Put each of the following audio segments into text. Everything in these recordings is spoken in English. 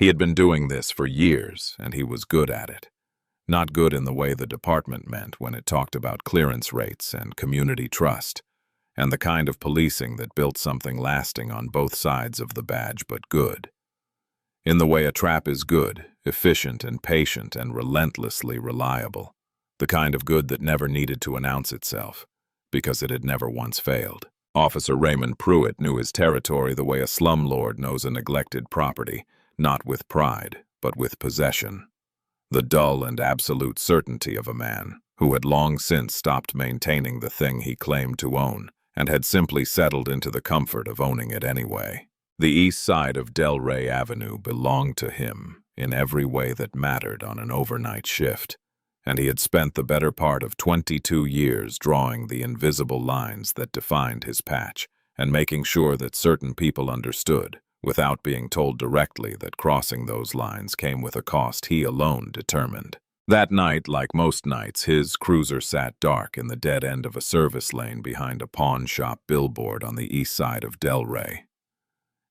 He had been doing this for years, and he was good at it. Not good in the way the department meant when it talked about clearance rates and community trust, and the kind of policing that built something lasting on both sides of the badge, but good. In the way a trap is good, efficient and patient and relentlessly reliable. The kind of good that never needed to announce itself, because it had never once failed. Officer Raymond Pruitt knew his territory the way a slumlord knows a neglected property, not with pride, but with possession. The dull and absolute certainty of a man who had long since stopped maintaining the thing he claimed to own and had simply settled into the comfort of owning it anyway. The east side of Del Rey Avenue belonged to him in every way that mattered on an overnight shift, and he had spent the better part of 22 years drawing the invisible lines that defined his patch and making sure that certain people understood, without being told directly that crossing those lines came with a cost he alone determined. That night, like most nights, his cruiser sat dark in the dead end of a service lane behind a pawn shop billboard on the east side of Del Rey.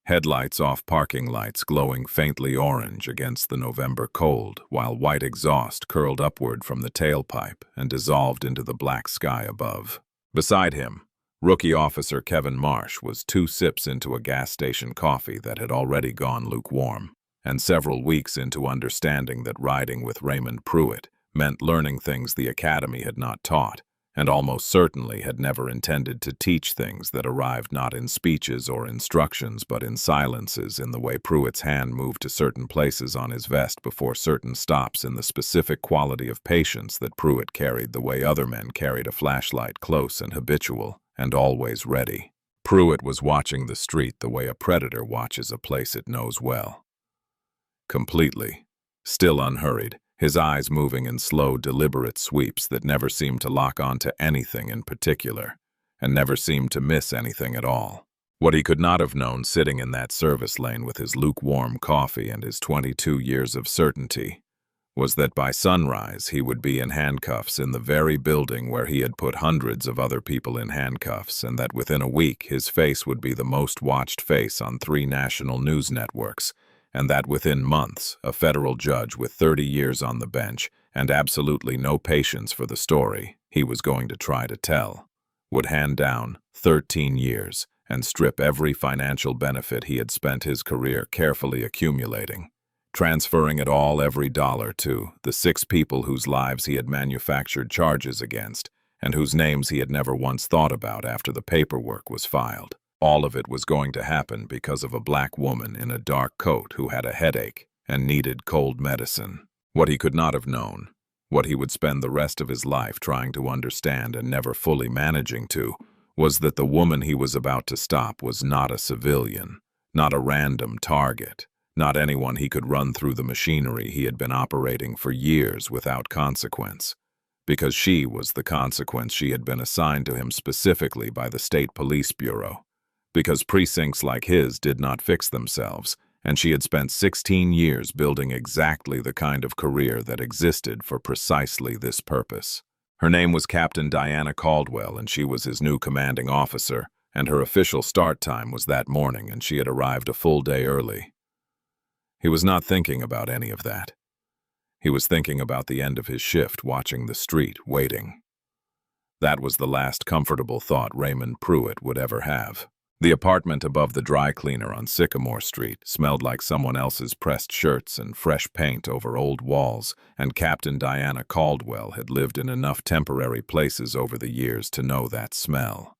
Headlights off, parking lights glowing faintly orange against the November cold, while white exhaust curled upward from the tailpipe and dissolved into the black sky above. Beside him, Rookie Officer Kevin Marsh was 2 sips into a gas station coffee that had already gone lukewarm, and several weeks into understanding that riding with Raymond Pruitt meant learning things the Academy had not taught, and almost certainly had never intended to teach things that arrived not in speeches or instructions but in silences, in the way Pruitt's hand moved to certain places on his vest before certain stops, in the specific quality of patience that Pruitt carried the way other men carried a flashlight, close and habitual, and always ready. Pruitt was watching the street the way a predator watches a place it knows well. Completely, still unhurried, his eyes moving in slow, deliberate sweeps that never seemed to lock onto anything in particular, and never seemed to miss anything at all. What he could not have known sitting in that service lane with his lukewarm coffee and his 22 years of certainty was that by sunrise he would be in handcuffs in the very building where he had put hundreds of other people in handcuffs, and that within a week his face would be the most watched face on 3 national news networks, and that within months a federal judge with 30 years on the bench and absolutely no patience for the story he was going to try to tell would hand down 13 years and strip every financial benefit he had spent his career carefully accumulating, transferring it all, every dollar, to the 6 people whose lives he had manufactured charges against and whose names he had never once thought about after the paperwork was filed. All of it was going to happen because of a black woman in a dark coat who had a headache and needed cold medicine. What he could not have known, what he would spend the rest of his life trying to understand and never fully managing to, was that the woman he was about to stop was not a civilian, not a random target, not anyone he could run through the machinery he had been operating for years without consequence, because she was the consequence she had been assigned to him specifically by the State Police Bureau, because precincts like his did not fix themselves, and she had spent 16 years building exactly the kind of career that existed for precisely this purpose. Her name was Captain Diana Caldwell, and she was his new commanding officer, and her official start time was that morning, and she had arrived a full day early. He was not thinking about any of that. He was thinking about the end of his shift, watching the street, waiting. That was the last comfortable thought Raymond Pruitt would ever have. The apartment above the dry cleaner on Sycamore Street smelled like someone else's pressed shirts and fresh paint over old walls, and Captain Diana Caldwell had lived in enough temporary places over the years to know that smell.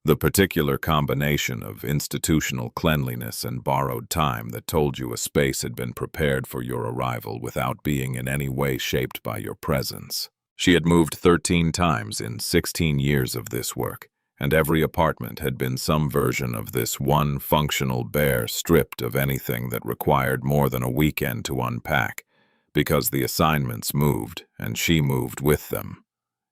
The particular combination of institutional cleanliness and borrowed time that told you a space had been prepared for your arrival without being in any way shaped by your presence. She had moved 13 times in 16 years of this work, and every apartment had been some version of this one functional bear, stripped of anything that required more than a weekend to unpack, because the assignments moved, and she moved with them.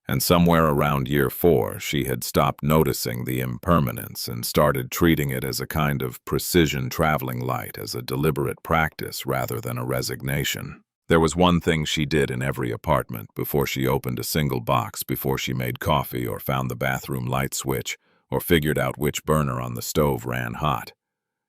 And somewhere around year 4, she had stopped noticing the impermanence and started treating it as a kind of precision traveling light, as a deliberate practice rather than a resignation. There was one thing she did in every apartment before she opened a single box, before she made coffee or found the bathroom light switch or figured out which burner on the stove ran hot.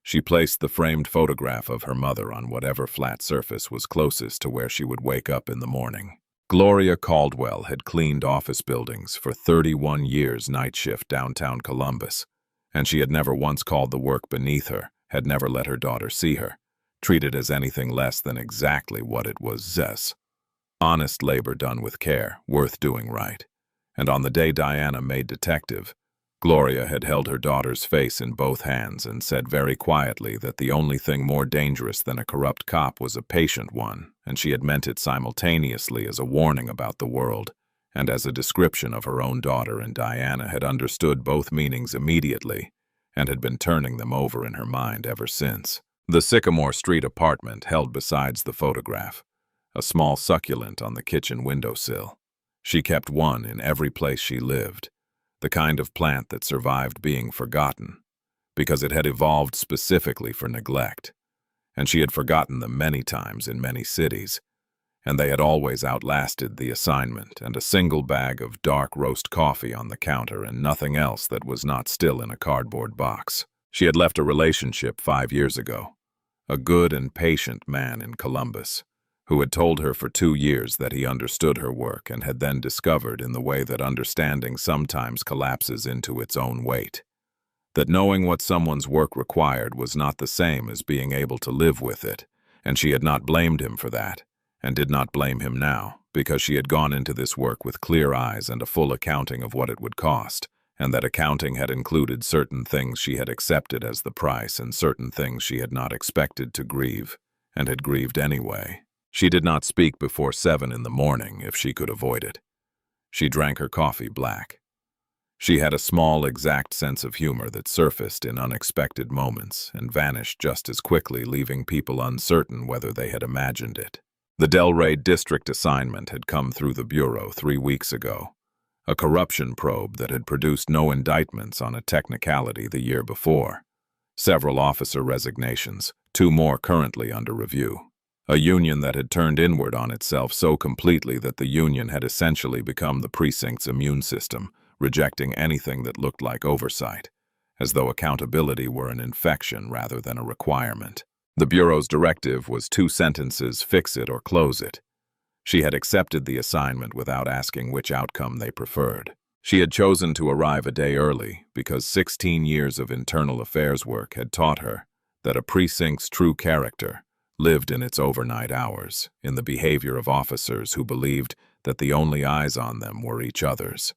She placed the framed photograph of her mother on whatever flat surface was closest to where she would wake up in the morning. Gloria Caldwell had cleaned office buildings for 31 years night shift downtown Columbus, and she had never once called the work beneath her, had never let her daughter see her, treated as anything less than exactly what it was. Honest labor done with care, worth doing right. And on the day Diana made detective, Gloria had held her daughter's face in both hands and said very quietly that the only thing more dangerous than a corrupt cop was a patient one, and she had meant it simultaneously as a warning about the world and as a description of her own daughter, and Diana had understood both meanings immediately and had been turning them over in her mind ever since. The Sycamore Street apartment held besides the photograph a small succulent on the kitchen windowsill. She kept one in every place she lived, the kind of plant that survived being forgotten, because it had evolved specifically for neglect, and she had forgotten them many times in many cities, and they had always outlasted the assignment, and a single bag of dark roast coffee on the counter and nothing else that was not still in a cardboard box. She had left a relationship 5 years ago, a good and patient man in Columbus, who had told her for 2 years that he understood her work and had then discovered, in the way that understanding sometimes collapses into its own weight, that knowing what someone's work required was not the same as being able to live with it, and she had not blamed him for that, and did not blame him now, because she had gone into this work with clear eyes and a full accounting of what it would cost, and that accounting had included certain things she had accepted as the price and certain things she had not expected to grieve, and had grieved anyway. She did not speak before 7 in the morning if she could avoid it. She drank her coffee black. She had a small, exact sense of humor that surfaced in unexpected moments and vanished just as quickly, leaving people uncertain whether they had imagined it. The Delray district assignment had come through the Bureau 3 weeks ago, a corruption probe that had produced no indictments on a technicality the year before, several officer resignations, 2 more currently under review. A union that had turned inward on itself so completely that the union had essentially become the precinct's immune system, rejecting anything that looked like oversight, as though accountability were an infection rather than a requirement. The Bureau's directive was 2 sentences, fix it or close it. She had accepted the assignment without asking which outcome they preferred. She had chosen to arrive a day early because 16 years of internal affairs work had taught her that a precinct's true character lived in its overnight hours, in the behavior of officers who believed that the only eyes on them were each other's,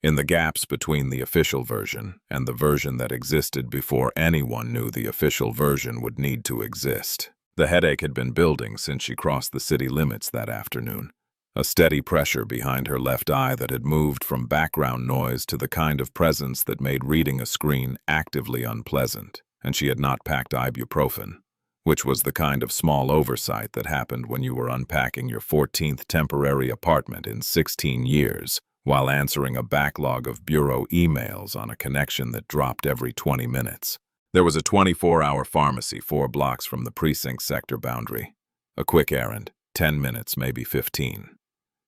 in the gaps between the official version and the version that existed before anyone knew the official version would need to exist. The headache had been building since she crossed the city limits that afternoon, a steady pressure behind her left eye that had moved from background noise to the kind of presence that made reading a screen actively unpleasant, and she had not packed ibuprofen, which was the kind of small oversight that happened when you were unpacking your 14th temporary apartment in 16 years while answering a backlog of bureau emails on a connection that dropped every 20 minutes. There was a 24-hour pharmacy 4 blocks from the precinct sector boundary. A quick errand, 10 minutes, maybe 15.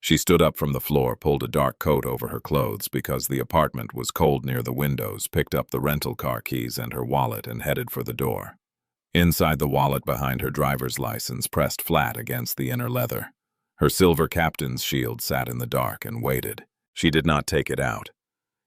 She stood up from the floor, pulled a dark coat over her clothes because the apartment was cold near the windows, picked up the rental car keys and her wallet, and headed for the door. Inside the wallet behind her driver's license pressed flat against the inner leather. Her silver captain's shield sat in the dark and waited. She did not take it out.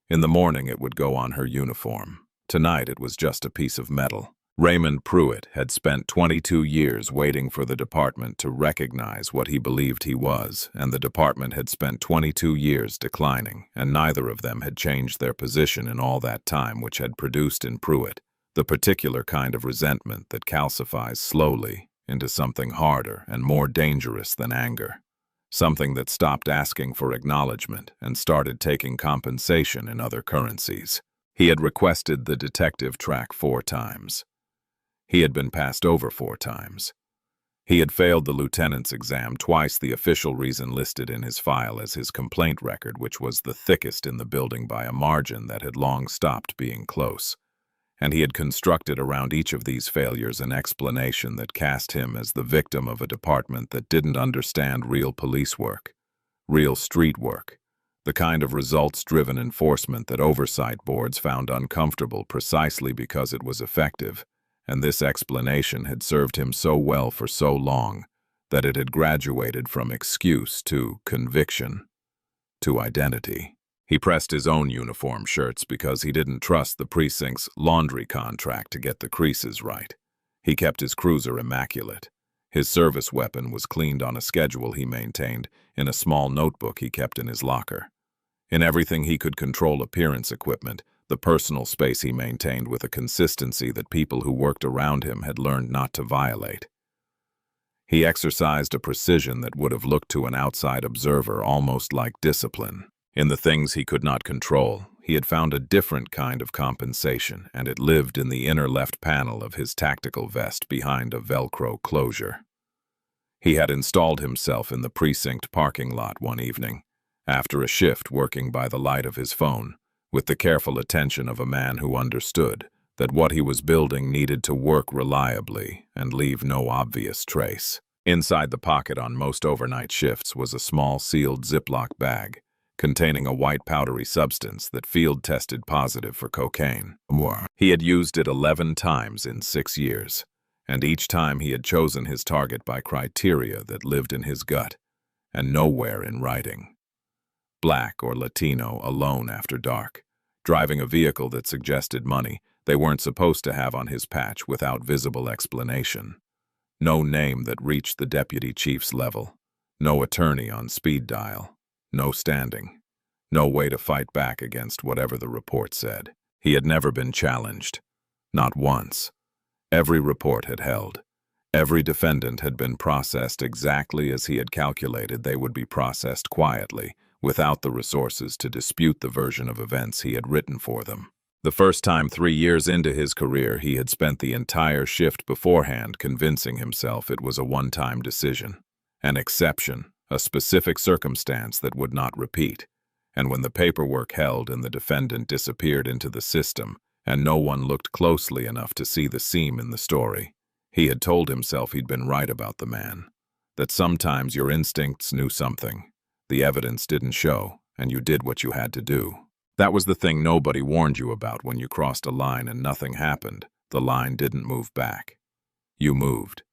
In the morning it would go on her uniform. Tonight it was just a piece of metal. Raymond Pruitt had spent 22 years waiting for the department to recognize what he believed he was, and the department had spent 22 years declining, and neither of them had changed their position in all that time, which had produced in Pruitt the particular kind of resentment that calcifies slowly into something harder and more dangerous than anger, something that stopped asking for acknowledgement and started taking compensation in other currencies. He had requested the detective track 4 times. He had been passed over 4 times. He had failed the lieutenant's exam twice, the official reason listed in his file as his complaint record, which was the thickest in the building by a margin that had long stopped being close. And he had constructed around each of these failures an explanation that cast him as the victim of a department that didn't understand real police work, real street work, the kind of results-driven enforcement that oversight boards found uncomfortable precisely because it was effective, and this explanation had served him so well for so long that it had graduated from excuse to conviction to identity. He pressed his own uniform shirts because he didn't trust the precinct's laundry contract to get the creases right. He kept his cruiser immaculate. His service weapon was cleaned on a schedule he maintained in a small notebook he kept in his locker. In everything he could control appearance equipment, the personal space he maintained with a consistency that people who worked around him had learned not to violate. He exercised a precision that would have looked to an outside observer almost like discipline. In the things he could not control, he had found a different kind of compensation, and it lived in the inner left panel of his tactical vest behind a Velcro closure. He had installed himself in the precinct parking lot one evening, after a shift working by the light of his phone, with the careful attention of a man who understood that what he was building needed to work reliably and leave no obvious trace. Inside the pocket on most overnight shifts was a small sealed Ziploc bag containing a white powdery substance that field-tested positive for cocaine. He had used it 11 times in 6 years, and each time he had chosen his target by criteria that lived in his gut and nowhere in writing. Black or Latino alone after dark, driving a vehicle that suggested money they weren't supposed to have on his patch without visible explanation. No name that reached the deputy chief's level, no attorney on speed dial. No standing. No way to fight back against whatever the report said. He had never been challenged. Not once. Every report had held. Every defendant had been processed exactly as he had calculated they would be processed quietly, without the resources to dispute the version of events he had written for them. The first time 3 years into his career, he had spent the entire shift beforehand convincing himself it was a one-time decision, an exception, a specific circumstance that would not repeat, and when the paperwork held and the defendant disappeared into the system, and no one looked closely enough to see the seam in the story, he had told himself he'd been right about the man, that sometimes your instincts knew something, the evidence didn't show, and you did what you had to do. That was the thing nobody warned you about when you crossed a line and nothing happened. The line didn't move back. You moved.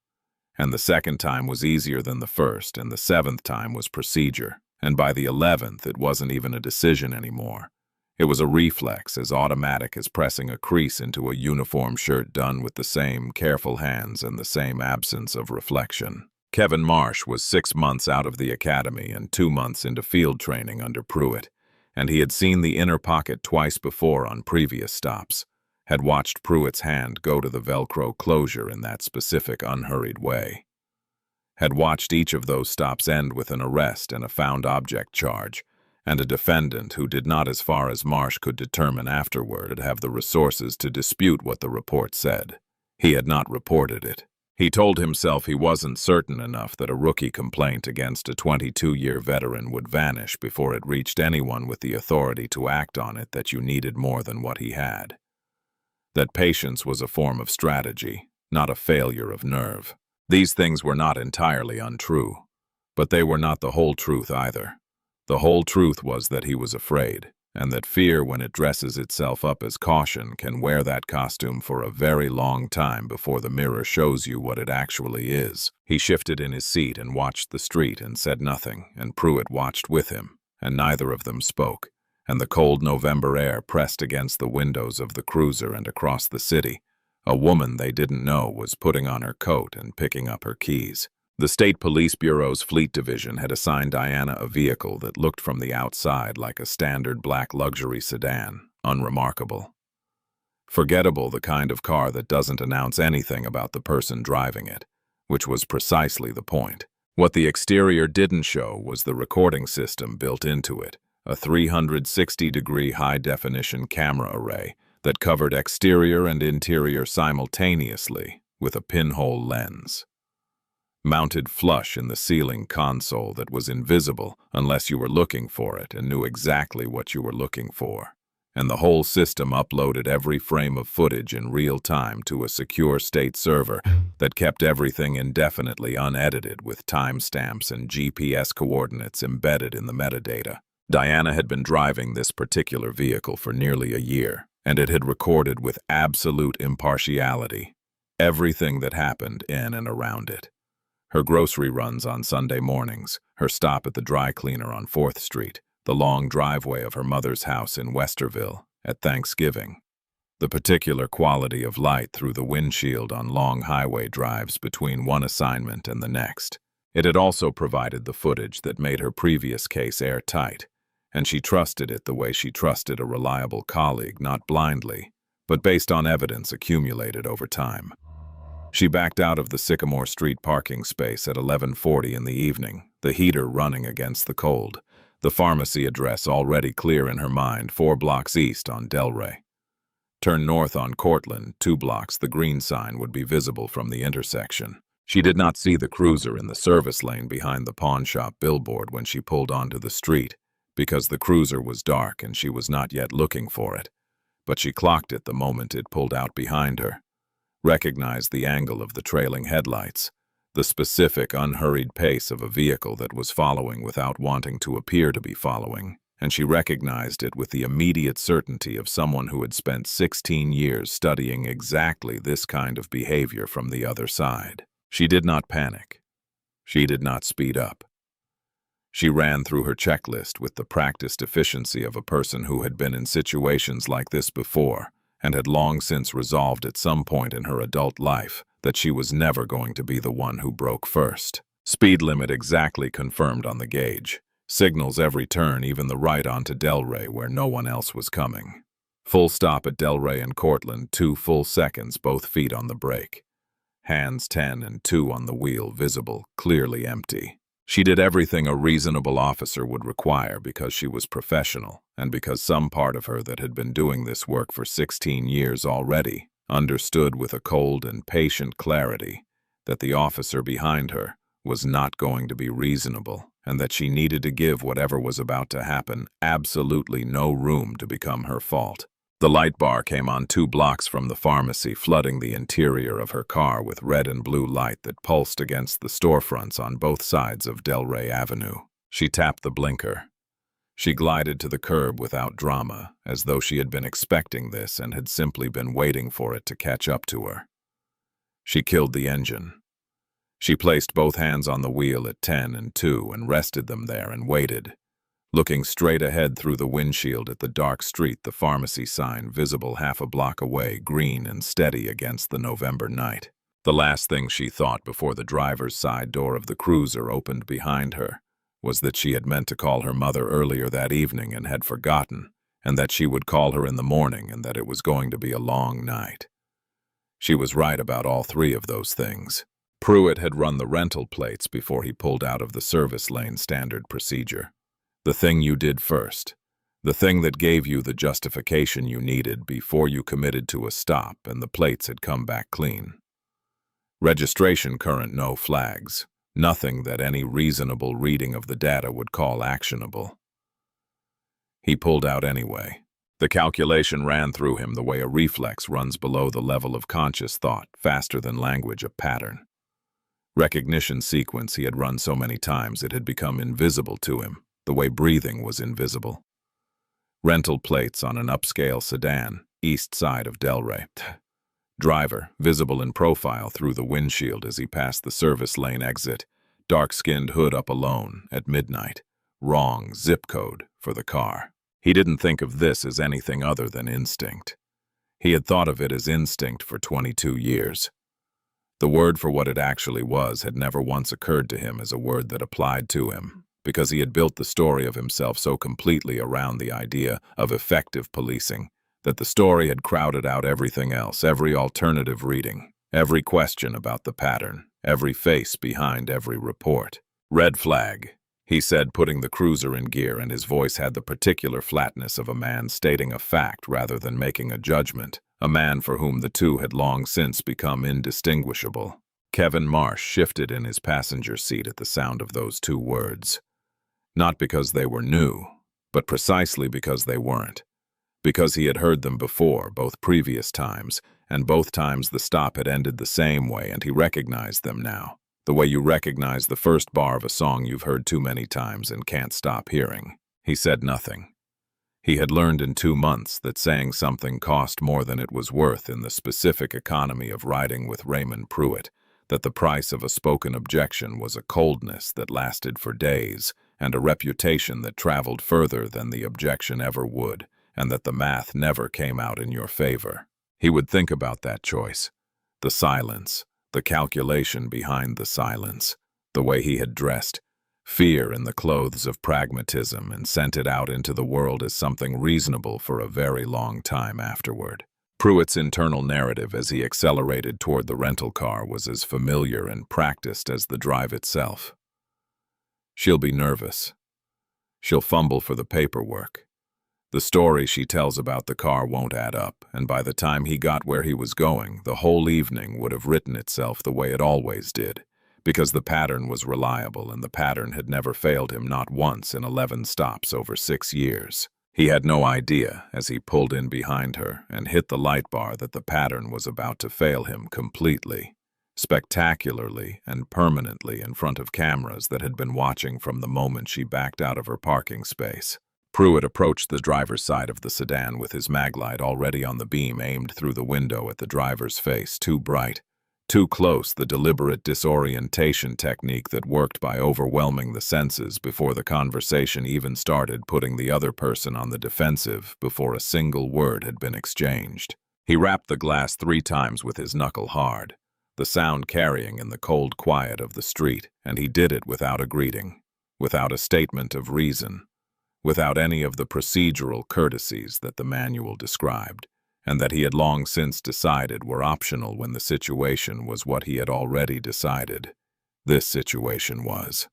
And the second time was easier than the first, and the 7th time was procedure. And by the 11th, it wasn't even a decision anymore. It was a reflex as automatic as pressing a crease into a uniform shirt done with the same careful hands and the same absence of reflection. Kevin Marsh was 6 months out of the academy and 2 months into field training under Pruitt, and he had seen the inner pocket twice before on previous stops, had watched Pruitt's hand go to the Velcro closure in that specific unhurried way, had watched each of those stops end with an arrest and a found object charge, and a defendant who did not, as far as Marsh could determine afterward, have the resources to dispute what the report said. He had not reported it. He told himself he wasn't certain enough that a rookie complaint against a 22-year veteran would vanish before it reached anyone with the authority to act on it, that you needed more than what he had. That patience was a form of strategy, not a failure of nerve. These things were not entirely untrue, but they were not the whole truth either. The whole truth was that he was afraid, and that fear, when it dresses itself up as caution, can wear that costume for a very long time before the mirror shows you what it actually is. He shifted in his seat and watched the street and said nothing, and Pruitt watched with him, and neither of them spoke, and the cold November air pressed against the windows of the cruiser, and across the city, a woman they didn't know was putting on her coat and picking up her keys. The State Police Bureau's Fleet Division had assigned Diana a vehicle that looked from the outside like a standard black luxury sedan, unremarkable. Forgettable, the kind of car that doesn't announce anything about the person driving it, which was precisely the point. What the exterior didn't show was the recording system built into it, a 360-degree high-definition camera array that covered exterior and interior simultaneously with a pinhole lens. Mounted flush in the ceiling console that was invisible unless you were looking for it and knew exactly what you were looking for. And the whole system uploaded every frame of footage in real time to a secure state server that kept everything indefinitely unedited with timestamps and GPS coordinates embedded in the metadata. Diana had been driving this particular vehicle for nearly a year, and it had recorded with absolute impartiality everything that happened in and around it. Her grocery runs on Sunday mornings, her stop at the dry cleaner on 4th Street, the long driveway of her mother's house in Westerville at Thanksgiving, the particular quality of light through the windshield on long highway drives between one assignment and the next. It had also provided the footage that made her previous case airtight, and she trusted it the way she trusted a reliable colleague, not blindly, but based on evidence accumulated over time. She backed out of the Sycamore Street parking space at 11:40 in the evening, the heater running against the cold, the pharmacy address already clear in her mind, 4 blocks east on Delray. Turn north on Cortlandt, 2 blocks, the green sign would be visible from the intersection. She did not see the cruiser in the service lane behind the pawn shop billboard when she pulled onto the street, because the cruiser was dark and she was not yet looking for it. But she clocked it the moment it pulled out behind her, recognized the angle of the trailing headlights, the specific, unhurried pace of a vehicle that was following without wanting to appear to be following, and she recognized it with the immediate certainty of someone who had spent 16 years studying exactly this kind of behavior from the other side. She did not panic. She did not speed up. She ran through her checklist with the practiced efficiency of a person who had been in situations like this before and had long since resolved at some point in her adult life that she was never going to be the one who broke first. Speed limit exactly confirmed on the gauge. Signals every turn, even the right onto Delray where no one else was coming. Full stop at Delray and Cortlandt, 2 full seconds, both feet on the brake. Hands 10 and 2 on the wheel, visible, clearly empty. She did everything a reasonable officer would require because she was professional and because some part of her that had been doing this work for 16 years already understood with a cold and patient clarity that the officer behind her was not going to be reasonable and that she needed to give whatever was about to happen absolutely no room to become her fault. The light bar came on 2 blocks from the pharmacy, flooding the interior of her car with red and blue light that pulsed against the storefronts on both sides of Delray Avenue. She tapped the blinker. She glided to the curb without drama, as though she had been expecting this and had simply been waiting for it to catch up to her. She killed the engine. She placed both hands on the wheel at 10 and 2 and rested them there and waited, looking straight ahead through the windshield at the dark street, the pharmacy sign visible half a block away, green and steady against the November night. The last thing she thought before the driver's side door of the cruiser opened behind her was that she had meant to call her mother earlier that evening and had forgotten, and that she would call her in the morning and that it was going to be a long night. She was right about all 3 of those things. Pruitt had run the rental plates before he pulled out of the service lane, standard procedure. The thing you did first. The thing that gave you the justification you needed before you committed to a stop and the plates had come back clean. Registration current, no flags. Nothing that any reasonable reading of the data would call actionable. He pulled out anyway. The calculation ran through him the way a reflex runs below the level of conscious thought, faster than language, a pattern. Recognition sequence he had run so many times it had become invisible to him, the way breathing was invisible. Rental plates on an upscale sedan, east side of Delray. Driver, visible in profile through the windshield as he passed the service lane exit, dark-skinned, hood up alone, at midnight. Wrong zip code for the car. He didn't think of this as anything other than instinct. He had thought of it as instinct for 22 years. The word for what it actually was had never once occurred to him as a word that applied to him, because he had built the story of himself so completely around the idea of effective policing that the story had crowded out everything else, every alternative reading, every question about the pattern, every face behind every report. Red flag, he said, putting the cruiser in gear, and his voice had the particular flatness of a man stating a fact rather than making a judgment, a man for whom the two had long since become indistinguishable. Kevin Marsh shifted in his passenger seat at the sound of those 2 words. Not because they were new, but precisely because they weren't. Because he had heard them before, both previous times, and both times the stop had ended the same way, and he recognized them now, the way you recognize the first bar of a song you've heard too many times and can't stop hearing. He said nothing. He had learned in 2 months that saying something cost more than it was worth in the specific economy of riding with Raymond Pruitt, that the price of a spoken objection was a coldness that lasted for days and a reputation that traveled further than the objection ever would, and that the math never came out in your favor. He would think about that choice, the silence, the calculation behind the silence, the way he had dressed, fear in the clothes of pragmatism, and sent it out into the world as something reasonable for a very long time afterward. Pruitt's internal narrative as he accelerated toward the rental car was as familiar and practiced as the drive itself. She'll be nervous. She'll fumble for the paperwork. The story she tells about the car won't add up, and by the time he got where he was going, the whole evening would have written itself the way it always did, because the pattern was reliable and the pattern had never failed him, not once in 11 stops over 6 years. He had no idea, as he pulled in behind her and hit the light bar, that the pattern was about to fail him completely, spectacularly and permanently in front of cameras that had been watching from the moment she backed out of her parking space. Pruitt approached the driver's side of the sedan with his maglite already on the beam aimed through the window at the driver's face, too bright, too close, the deliberate disorientation technique that worked by overwhelming the senses before the conversation even started, putting the other person on the defensive before a single word had been exchanged. He rapped the glass 3 times with his knuckle hard, the sound carrying in the cold quiet of the street, and he did it without a greeting, without a statement of reason, without any of the procedural courtesies that the manual described, and that he had long since decided were optional when the situation was what he had already decided. This situation was.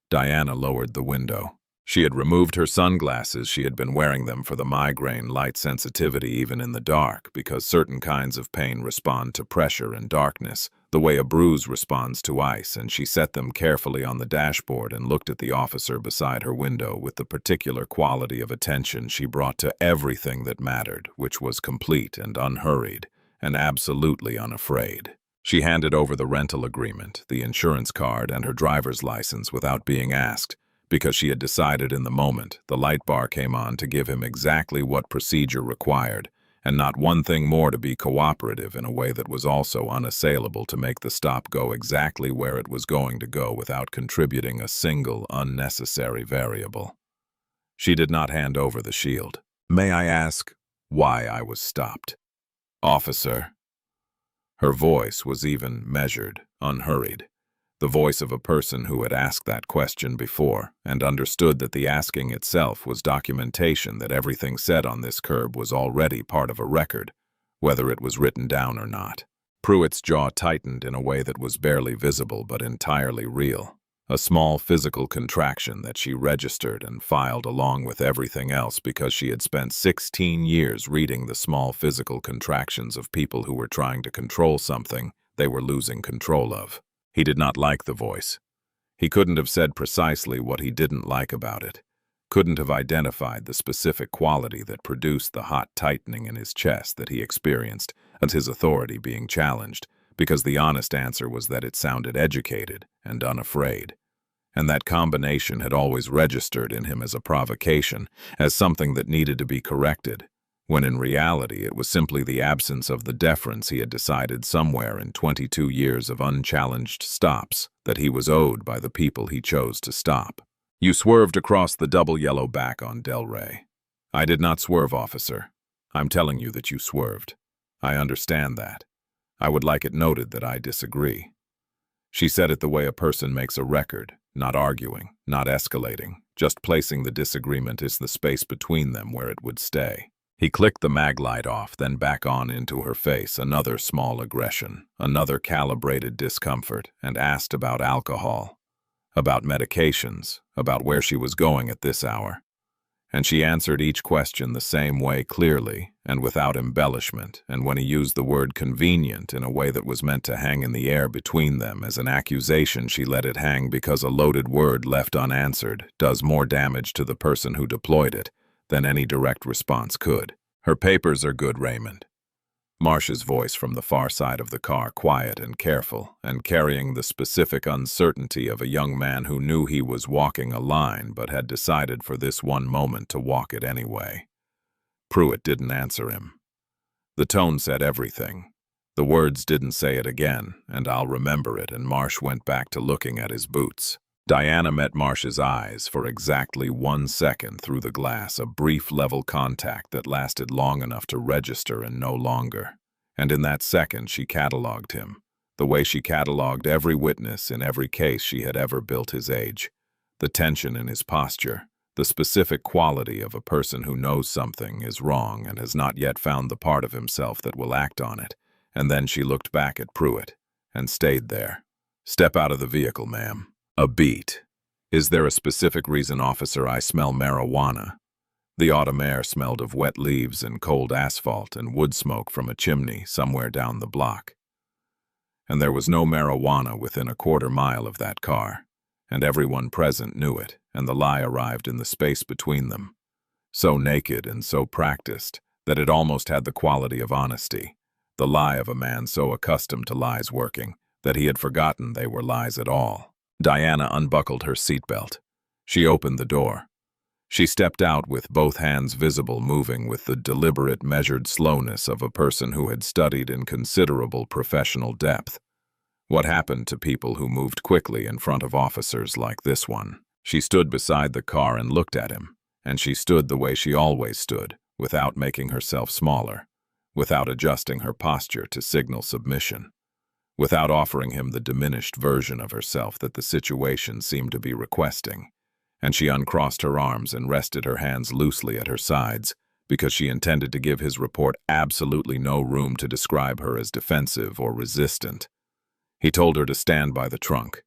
Diana lowered the window. She had removed her sunglasses. She had been wearing them for the migraine light sensitivity even in the dark, because certain kinds of pain respond to pressure and darkness, the way a bruise responds to ice, and she set them carefully on the dashboard and looked at the officer beside her window with the particular quality of attention she brought to everything that mattered, which was complete and unhurried, and absolutely unafraid. She handed over the rental agreement, the insurance card, and her driver's license without being asked, because she had decided in the moment. The light bar came on to give him exactly what procedure required, and not one thing more, to be cooperative in a way that was also unassailable, to make the stop go exactly where it was going to go without contributing a single unnecessary variable. She did not hand over the shield. "May I ask why I was stopped?" "Officer." Her voice was even measured, unhurried. The voice of a person who had asked that question before and understood that the asking itself was documentation that everything said on this curb was already part of a record, whether it was written down or not. Pruitt's jaw tightened in a way that was barely visible but entirely real, a small physical contraction that she registered and filed along with everything else, because she had spent 16 years reading the small physical contractions of people who were trying to control something they were losing control of. He did not like the voice. He couldn't have said precisely what he didn't like about it, couldn't have identified the specific quality that produced the hot tightening in his chest that he experienced as his authority being challenged, because the honest answer was that it sounded educated and unafraid. And that combination had always registered in him as a provocation, as something that needed to be corrected, when in reality it was simply the absence of the deference he had decided somewhere in 22 years of unchallenged stops that he was owed by the people he chose to stop. "You swerved across the double yellow back on Del Rey." "I did not swerve, officer. I'm telling you that you swerved. I understand that. I would like it noted that I disagree." She said it the way a person makes a record, not arguing, not escalating, just placing the disagreement as the space between them where it would stay. He clicked the mag light off, then back on into her face, another small aggression, another calibrated discomfort, and asked about alcohol, about medications, about where she was going at this hour. And she answered each question the same way, clearly and without embellishment, and when he used the word convenient in a way that was meant to hang in the air between them as an accusation, she let it hang, because a loaded word left unanswered does more damage to the person who deployed it than any direct response could. "Her papers are good, Raymond." Marsh's voice from the far side of the car, quiet and careful, and carrying the specific uncertainty of a young man who knew he was walking a line but had decided for this one moment to walk it anyway. Pruitt didn't answer him. The tone said everything. The words didn't say it again, and I'll remember it, and Marsh went back to looking at his boots. Diana met Marsh's eyes for exactly 1 second through the glass, a brief level contact that lasted long enough to register and no longer. And in that second she catalogued him, the way she catalogued every witness in every case she had ever built his age. The tension in his posture, the specific quality of a person who knows something is wrong and has not yet found the part of himself that will act on it. And then she looked back at Pruitt and stayed there. "Step out of the vehicle, ma'am." A beat. "Is there a specific reason, officer, I smell marijuana?" The autumn air smelled of wet leaves and cold asphalt and wood smoke from a chimney somewhere down the block. And there was no marijuana within a quarter mile of that car, and everyone present knew it, and the lie arrived in the space between them, so naked and so practiced that it almost had the quality of honesty, the lie of a man so accustomed to lies working that he had forgotten they were lies at all. Diana unbuckled her seatbelt. She opened the door. She stepped out with both hands visible, moving with the deliberate, measured slowness of a person who had studied in considerable professional depth. What happened to people who moved quickly in front of officers like this one? She stood beside the car and looked at him, and she stood the way she always stood, without making herself smaller, without adjusting her posture to signal submission, without offering him the diminished version of herself that the situation seemed to be requesting. And she uncrossed her arms and rested her hands loosely at her sides, because she intended to give his report absolutely no room to describe her as defensive or resistant. He told her to stand by the trunk.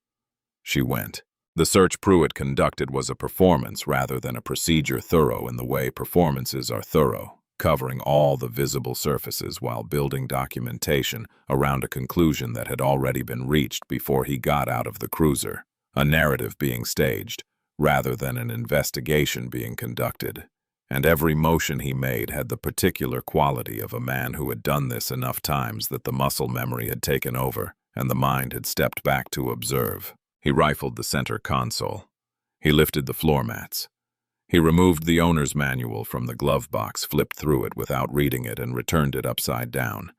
She went. The search Pruitt conducted was a performance rather than a procedure, thorough in the way performances are thorough, covering all the visible surfaces while building documentation around a conclusion that had already been reached before he got out of the cruiser, a narrative being staged, rather than an investigation being conducted. And every motion he made had the particular quality of a man who had done this enough times that the muscle memory had taken over and the mind had stepped back to observe. He rifled the center console. He lifted the floor mats. He removed the owner's manual from the glove box, flipped through it without reading it, and returned it upside down.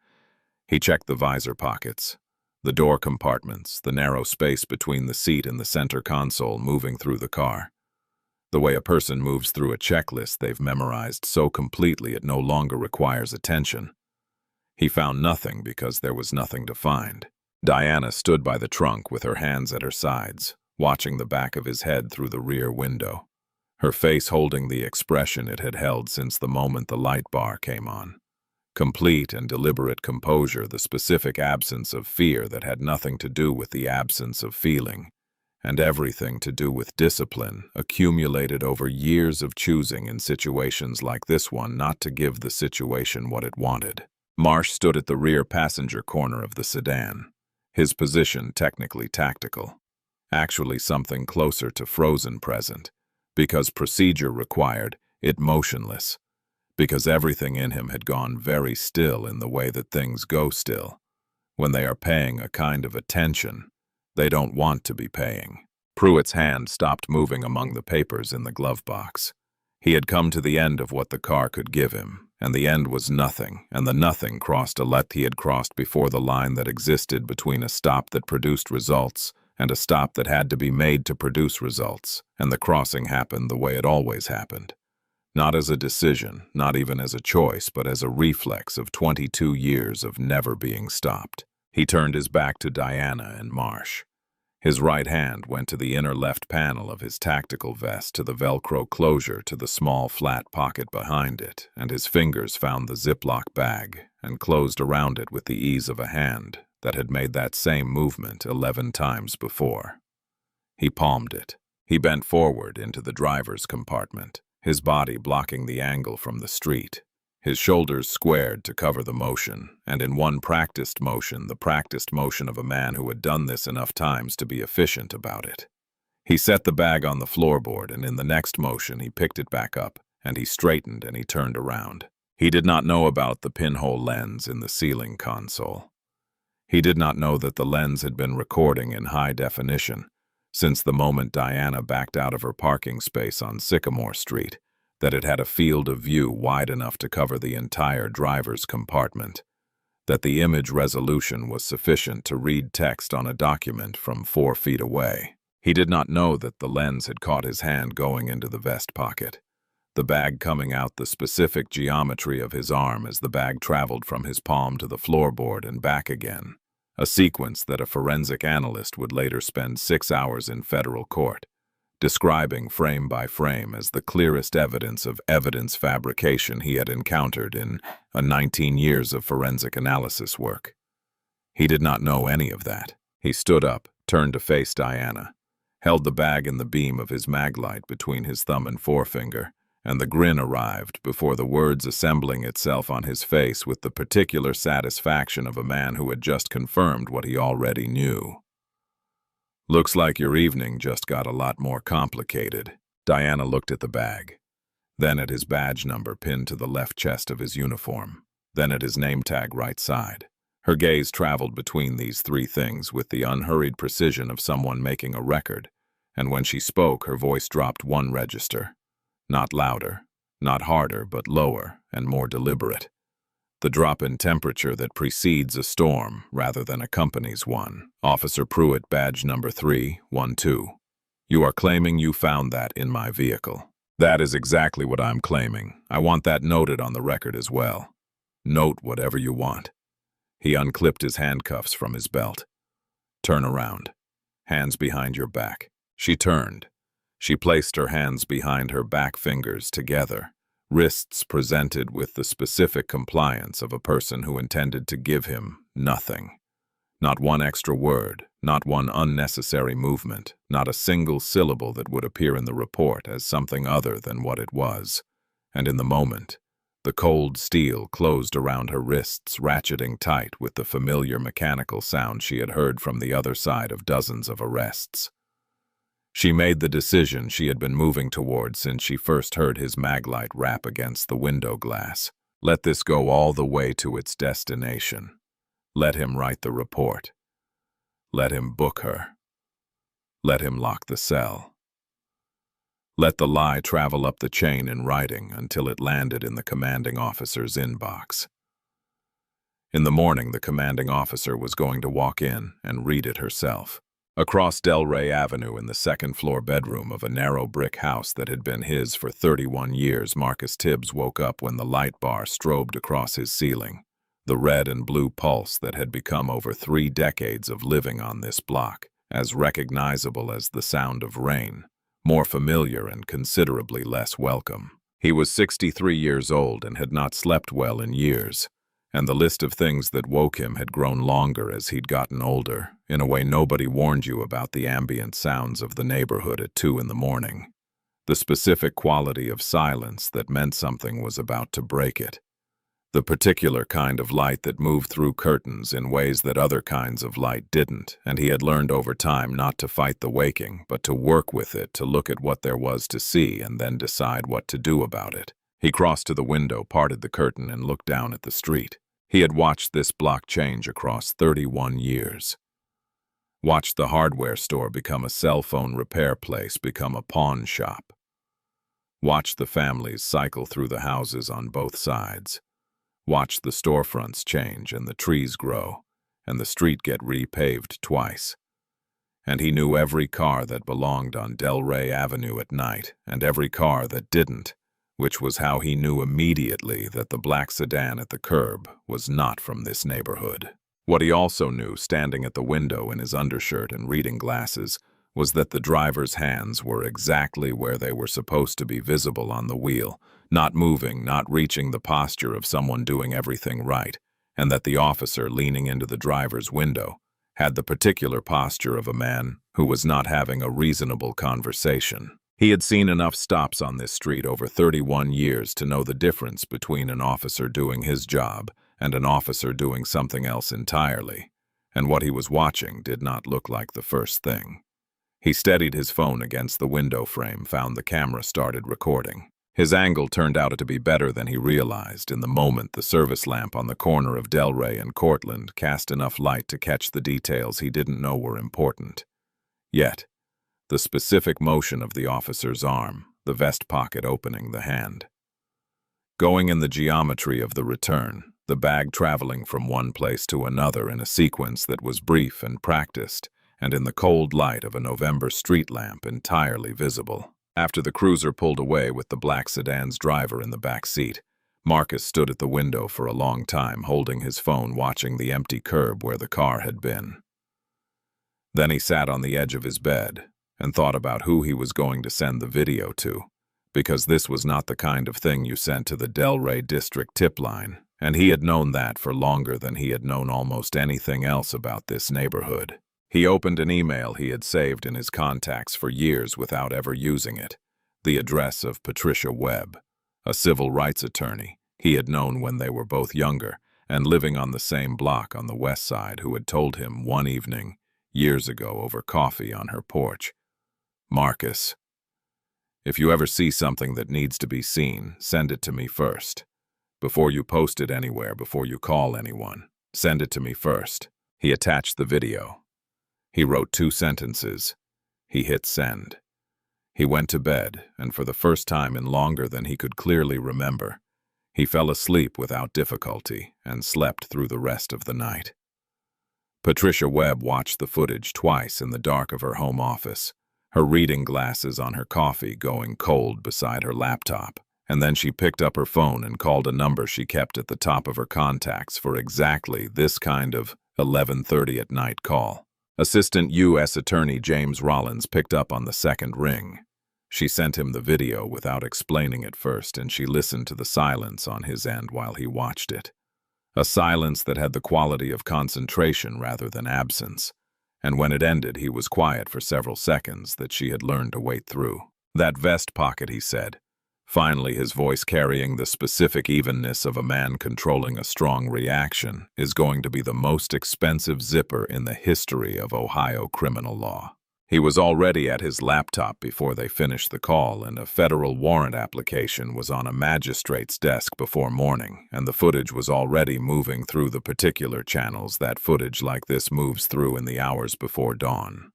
He checked the visor pockets, the door compartments, the narrow space between the seat and the center console moving through the car. The way a person moves through a checklist they've memorized so completely it no longer requires attention. He found nothing because there was nothing to find. Diana stood by the trunk with her hands at her sides, watching the back of his head through the rear window, her face holding the expression it had held since the moment the light bar came on. Complete and deliberate composure, the specific absence of fear that had nothing to do with the absence of feeling, and everything to do with discipline, accumulated over years of choosing in situations like this one not to give the situation what it wanted. Marsh stood at the rear passenger corner of the sedan, his position technically tactical, actually something closer to frozen present, because procedure required it motionless, because everything in him had gone very still in the way that things go still. When they are paying a kind of attention they don't want to be paying. Pruitt's hand stopped moving among the papers in the glove box. He had come to the end of what the car could give him, and the end was nothing, and the nothing crossed a let he had crossed before the line that existed between a stop that produced results and a stop that had to be made to produce results, and the crossing happened the way it always happened. Not as a decision, not even as a choice, but as a reflex of 22 years of never being stopped. He turned his back to Diana and Marsh. His right hand went to the inner left panel of his tactical vest, to the Velcro closure, to the small flat pocket behind it, and his fingers found the Ziploc bag and closed around it with the ease of a hand that had made that same movement 11 times before. He palmed it. He bent forward into the driver's compartment, his body blocking the angle from the street, his shoulders squared to cover the motion, and in one practiced motion, the practiced motion of a man who had done this enough times to be efficient about it. He set the bag on the floorboard, and in the next motion he picked it back up, and he straightened and he turned around. He did not know about the pinhole lens in the ceiling console. He did not know that the lens had been recording in high definition since the moment Diana backed out of her parking space on Sycamore Street, that it had a field of view wide enough to cover the entire driver's compartment, that the image resolution was sufficient to read text on a document from 4 feet away. He did not know that the lens had caught his hand going into the vest pocket, the bag coming out the specific geometry of his arm as the bag traveled from his palm to the floorboard and back again, a sequence that a forensic analyst would later spend 6 hours in federal court, describing frame by frame as the clearest evidence of evidence fabrication he had encountered in 19 years of forensic analysis work. He did not know any of that. He stood up, turned to face Diana, held the bag in the beam of his maglite between his thumb and forefinger, and the grin arrived before the words assembling itself on his face with the particular satisfaction of a man who had just confirmed what he already knew. "Looks like your evening just got a lot more complicated." Diana looked at the bag, then at his badge number pinned to the left chest of his uniform, then at his name tag right side. Her gaze traveled between these 3 things with the unhurried precision of someone making a record, and when she spoke, her voice dropped 1 register. Not louder, not harder, but lower and more deliberate. The drop in temperature that precedes a storm rather than accompanies one. "Officer Pruitt, badge number 312. You are claiming you found that in my vehicle." "That is exactly what I'm claiming. I want that noted on the record as well." "Note whatever you want." He unclipped his handcuffs from his belt. "Turn around. Hands behind your back." She turned. She placed her hands behind her back fingers together, wrists presented with the specific compliance of a person who intended to give him nothing. Not 1 extra word, not 1 unnecessary movement, not a single syllable that would appear in the report as something other than what it was. And in the moment, the cold steel closed around her wrists, ratcheting tight with the familiar mechanical sound she had heard from the other side of dozens of arrests. She made the decision she had been moving toward since she first heard his maglite rap against the window glass. Let this go all the way to its destination. Let him write the report. Let him book her. Let him lock the cell. Let the lie travel up the chain in writing until it landed in the commanding officer's inbox. In the morning, the commanding officer was going to walk in and read it herself. Across Delray Avenue in the 2nd-floor bedroom of a narrow brick house that had been his for 31 years, Marcus Tibbs woke up when the light bar strobed across his ceiling, the red and blue pulse that had become over 3 decades of living on this block, as recognizable as the sound of rain, more familiar and considerably less welcome. He was 63 years old and had not slept well in years, and the list of things that woke him had grown longer as he'd gotten older, in a way nobody warned you about the ambient sounds of the neighborhood at 2 in the morning. The specific quality of silence that meant something was about to break it. The particular kind of light that moved through curtains in ways that other kinds of light didn't, and he had learned over time not to fight the waking, but to work with it, to look at what there was to see and then decide what to do about it. He crossed to the window, parted the curtain, and looked down at the street. He had watched this block change across 31 years. Watched the hardware store become a cell phone repair place, become a pawn shop. Watched the families cycle through the houses on both sides. Watched the storefronts change and the trees grow, and the street get repaved twice. And he knew every car that belonged on Delray Avenue at night, and every car that didn't, which was how he knew immediately that the black sedan at the curb was not from this neighborhood. What he also knew, standing at the window in his undershirt and reading glasses, was that the driver's hands were exactly where they were supposed to be visible on the wheel, not moving, not reaching the posture of someone doing everything right, and that the officer leaning into the driver's window had the particular posture of a man who was not having a reasonable conversation. He had seen enough stops on this street over 31 years to know the difference between an officer doing his job and an officer doing something else entirely, and what he was watching did not look like the first thing. He steadied his phone against the window frame, found the camera, started recording. His angle turned out to be better than he realized. In the moment, the service lamp on the corner of Delray and Cortlandt cast enough light to catch the details he didn't know were important. Yet, the specific motion of the officer's arm, the vest pocket opening the hand. Going in the geometry of the return, the bag traveling from one place to another in a sequence that was brief and practiced, and in the cold light of a November street lamp entirely visible. After the cruiser pulled away with the black sedan's driver in the back seat, Marcus stood at the window for a long time, holding his phone, watching the empty curb where the car had been. Then he sat on the edge of his bed and thought about who he was going to send the video to, because this was not the kind of thing you sent to the Delray District tip line, and he had known that for longer than he had known almost anything else about this neighborhood. He opened an email he had saved in his contacts for years without ever using it, the address of Patricia Webb, a civil rights attorney he had known when they were both younger and living on the same block on the west side, who had told him one evening, years ago over coffee on her porch, "Marcus, if you ever see something that needs to be seen, send it to me first. Before you post it anywhere, before you call anyone, send it to me first." He attached the video. He wrote 2 sentences. He hit send. He went to bed, and for the first time in longer than he could clearly remember, he fell asleep without difficulty and slept through the rest of the night. Patricia Webb watched the footage twice in the dark of her home office, her reading glasses on her coffee going cold beside her laptop, and then she picked up her phone and called a number she kept at the top of her contacts for exactly this kind of 11:30 at night call. Assistant U.S. Attorney James Rollins picked up on the second ring. She sent him the video without explaining it first, and she listened to the silence on his end while he watched it. A silence that had the quality of concentration rather than absence, and when it ended he was quiet for several seconds that she had learned to wait through. "That vest pocket," he said, finally his voice carrying the specific evenness of a man controlling a strong reaction, "is going to be the most expensive zipper in the history of Ohio criminal law." He was already at his laptop before they finished the call, and a federal warrant application was on a magistrate's desk before morning, and the footage was already moving through the particular channels that footage like this moves through in the hours before dawn.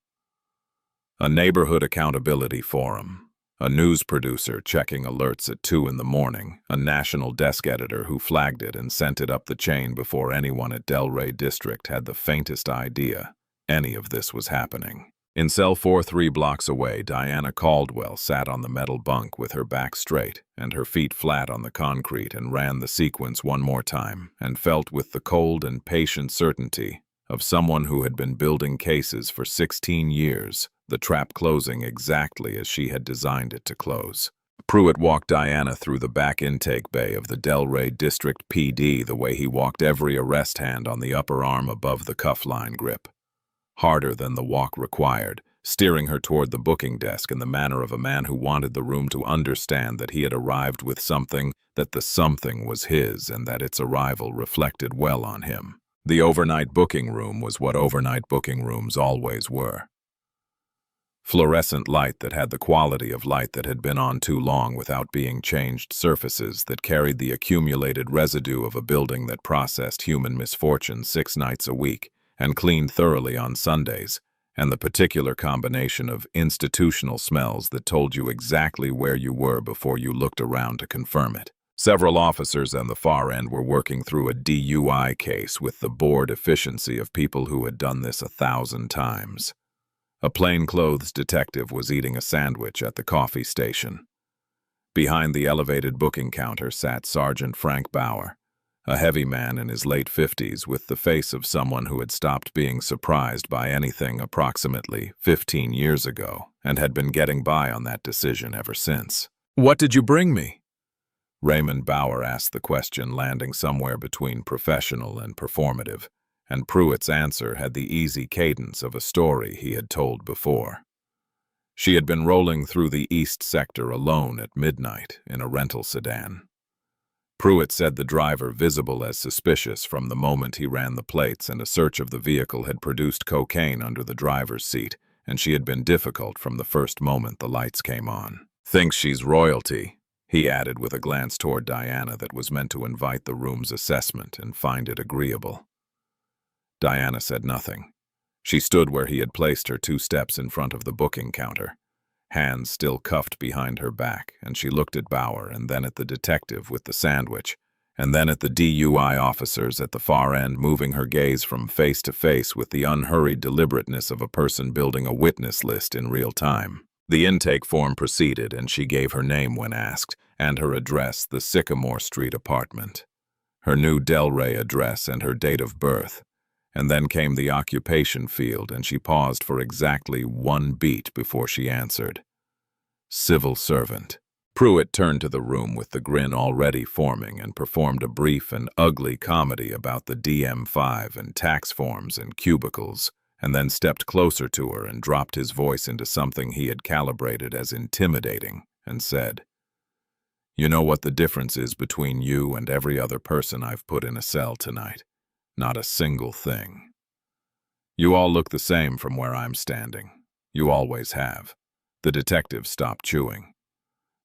A neighborhood accountability forum. A news producer checking alerts at 2 in the morning, a national desk editor who flagged it and sent it up the chain before anyone at Delray District had the faintest idea any of this was happening. In cell 4 3 blocks away, Diana Caldwell sat on the metal bunk with her back straight and her feet flat on the concrete and ran the sequence one more time and felt with the cold and patient certainty of someone who had been building cases for 16 years, the trap closing exactly as she had designed it to close. Pruitt walked Diana through the back intake bay of the Delray District PD the way he walked every arrest hand on the upper arm above the cuff line grip. Harder than the walk required, steering her toward the booking desk in the manner of a man who wanted the room to understand that he had arrived with something, that the something was his, and that its arrival reflected well on him. The overnight booking room was what overnight booking rooms always were. Fluorescent light that had the quality of light that had been on too long without being changed, surfaces that carried the accumulated residue of a building that processed human misfortune 6 nights a week and cleaned thoroughly on Sundays, and the particular combination of institutional smells that told you exactly where you were before you looked around to confirm it. Several officers on the far end were working through a DUI case with the bored efficiency of people who had done this 1,000 times. A plainclothes detective was eating a sandwich at the coffee station. Behind the elevated booking counter sat Sergeant Frank Bauer, a heavy man in his late 50s with the face of someone who had stopped being surprised by anything approximately 15 years ago and had been getting by on that decision ever since. "What did you bring me?" Raymond Bauer asked the question, landing somewhere between professional and performative, and Pruitt's answer had the easy cadence of a story he had told before. She had been rolling through the east sector alone at midnight in a rental sedan. Pruitt said the driver visible as suspicious from the moment he ran the plates, and a search of the vehicle had produced cocaine under the driver's seat, and she had been difficult from the first moment the lights came on. "Thinks she's royalty," he added with a glance toward Diana that was meant to invite the room's assessment and find it agreeable. Diana said nothing. She stood where he had placed her 2 steps in front of the booking counter, hands still cuffed behind her back, and she looked at Bauer and then at the detective with the sandwich, and then at the DUI officers at the far end, moving her gaze from face to face with the unhurried deliberateness of a person building a witness list in real time. The intake form proceeded, and she gave her name when asked, and her address, the Sycamore Street apartment, her new Delray address and her date of birth. And then came the occupation field, and she paused for exactly 1 beat before she answered. Civil servant. Pruitt turned to the room with the grin already forming and performed a brief and ugly comedy about the DM5 and tax forms and cubicles, and then stepped closer to her and dropped his voice into something he had calibrated as intimidating, and said, "You know what the difference is between you and every other person I've put in a cell tonight? Not a single thing. You all look the same from where I'm standing. You always have." The detective stopped chewing.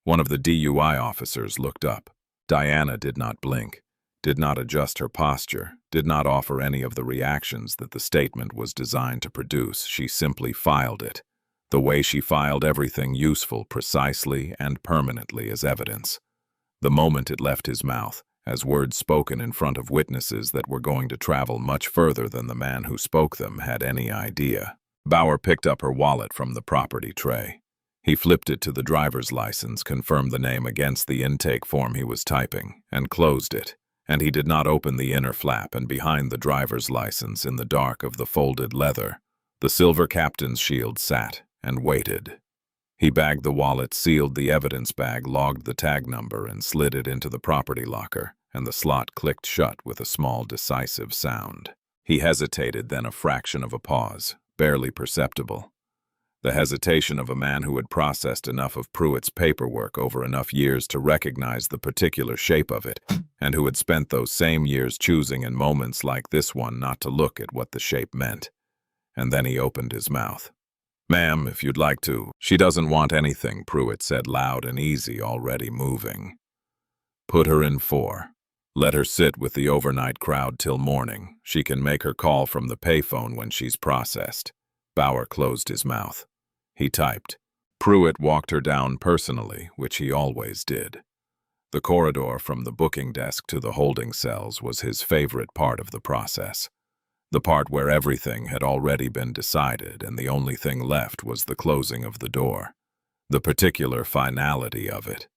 One of the DUI officers looked up. Diana did not blink, did not adjust her posture, did not offer any of the reactions that the statement was designed to produce. She simply filed it, the way she filed everything useful precisely and permanently as evidence. The moment it left his mouth, as words spoken in front of witnesses that were going to travel much further than the man who spoke them had any idea. Bauer picked up her wallet from the property tray. He flipped it to the driver's license, confirmed the name against the intake form he was typing, and closed it. And he did not open the inner flap, and behind the driver's license, in the dark of the folded leather, the silver captain's shield sat and waited. He bagged the wallet, sealed the evidence bag, logged the tag number, and slid it into the property locker, and the slot clicked shut with a small, decisive sound. He hesitated, then a fraction of a pause, barely perceptible. The hesitation of a man who had processed enough of Pruitt's paperwork over enough years to recognize the particular shape of it, and who had spent those same years choosing in moments like this one not to look at what the shape meant. And then he opened his mouth. "Ma'am, if you'd like to." "She doesn't want anything," Pruitt said, loud and easy, already moving. "Put her in 4. Let her sit with the overnight crowd till morning. She can make her call from the payphone when she's processed." Bauer closed his mouth. He typed. Pruitt walked her down personally, which he always did. The corridor from the booking desk to the holding cells was his favorite part of the process. The part where everything had already been decided and the only thing left was the closing of the door. The particular finality of it.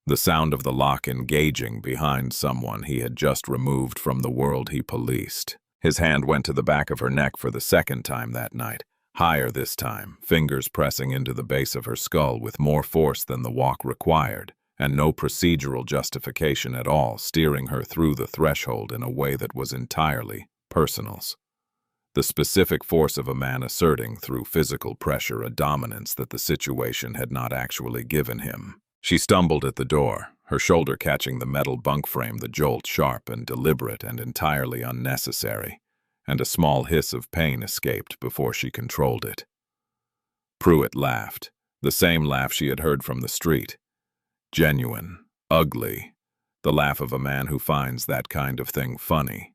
The sound of the lock engaging behind someone he had just removed from the world he policed. His hand went to the back of her neck for the second time that night, higher this time, fingers pressing into the base of her skull with more force than the walk required, and no procedural justification at all, steering her through the threshold in a way that was entirely personals. The specific force of a man asserting through physical pressure a dominance that the situation had not actually given him. She stumbled at the door, her shoulder catching the metal bunk frame, the jolt sharp and deliberate and entirely unnecessary, and a small hiss of pain escaped before she controlled it. Pruitt laughed, the same laugh she had heard from the street. Genuine, ugly, the laugh of a man who finds that kind of thing funny.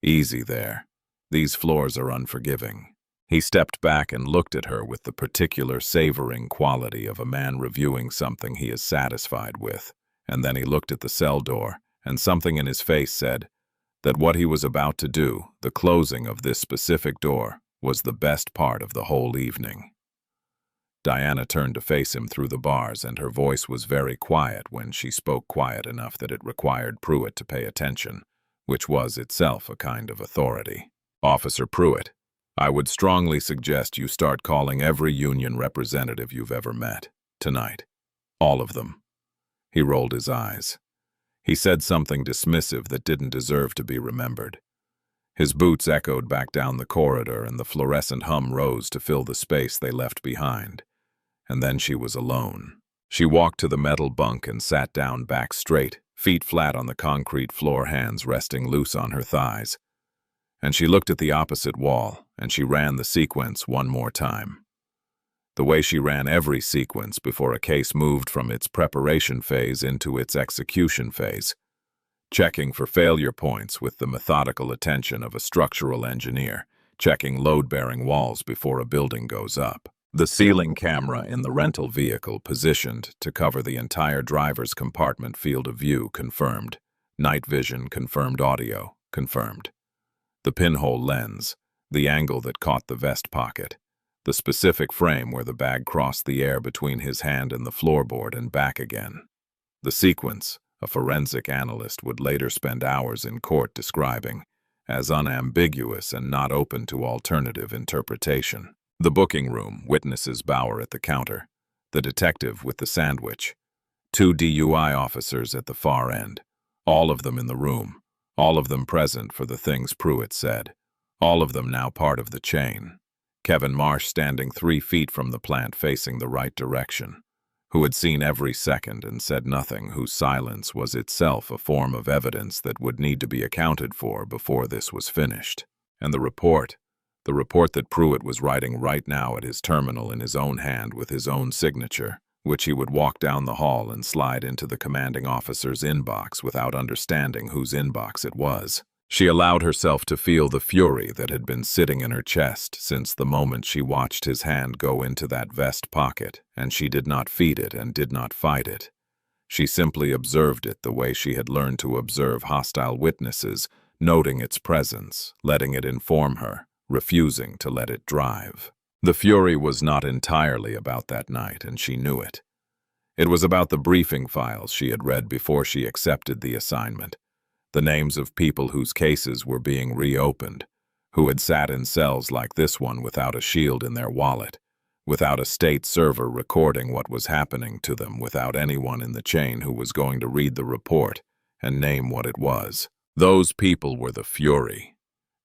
Easy there. These floors are unforgiving. He stepped back and looked at her with the particular savoring quality of a man reviewing something he is satisfied with, and then he looked at the cell door, and something in his face said that what he was about to do, the closing of this specific door, was the best part of the whole evening. Diana turned to face him through the bars, and her voice was very quiet when she spoke, quiet enough that it required Pruitt to pay attention, which was itself a kind of authority. "Officer Pruitt, I would strongly suggest you start calling every union representative you've ever met, tonight. All of them." He rolled his eyes. He said something dismissive that didn't deserve to be remembered. His boots echoed back down the corridor, and the fluorescent hum rose to fill the space they left behind. And then she was alone. She walked to the metal bunk and sat down back straight, feet flat on the concrete floor, hands resting loose on her thighs. And she looked at the opposite wall, and she ran the sequence one more time. The way she ran every sequence before a case moved from its preparation phase into its execution phase, checking for failure points with the methodical attention of a structural engineer, checking load-bearing walls before a building goes up. The ceiling camera in the rental vehicle positioned to cover the entire driver's compartment field of view confirmed. Night vision confirmed, audio confirmed. The pinhole lens, the angle that caught the vest pocket, the specific frame where the bag crossed the air between his hand and the floorboard and back again. The sequence, a forensic analyst would later spend hours in court describing, as unambiguous and not open to alternative interpretation. The booking room, witnesses Bauer at the counter, the detective with the sandwich, 2 DUI officers at the far end, all of them in the room, all of them present for the things Pruitt said, all of them now part of the chain. Kevin Marsh standing 3 feet from the plant facing the right direction, who had seen every second and said nothing, whose silence was itself a form of evidence that would need to be accounted for before this was finished. And the report that Pruitt was writing right now at his terminal in his own hand with his own signature, which he would walk down the hall and slide into the commanding officer's inbox without understanding whose inbox it was. She allowed herself to feel the fury that had been sitting in her chest since the moment she watched his hand go into that vest pocket, and she did not feed it and did not fight it. She simply observed it the way she had learned to observe hostile witnesses, noting its presence, letting it inform her, refusing to let it drive. The fury was not entirely about that night, and she knew it. It was about the briefing files she had read before she accepted the assignment, the names of people whose cases were being reopened, who had sat in cells like this one without a shield in their wallet, without a state server recording what was happening to them, without anyone in the chain who was going to read the report and name what it was. Those people were the fury.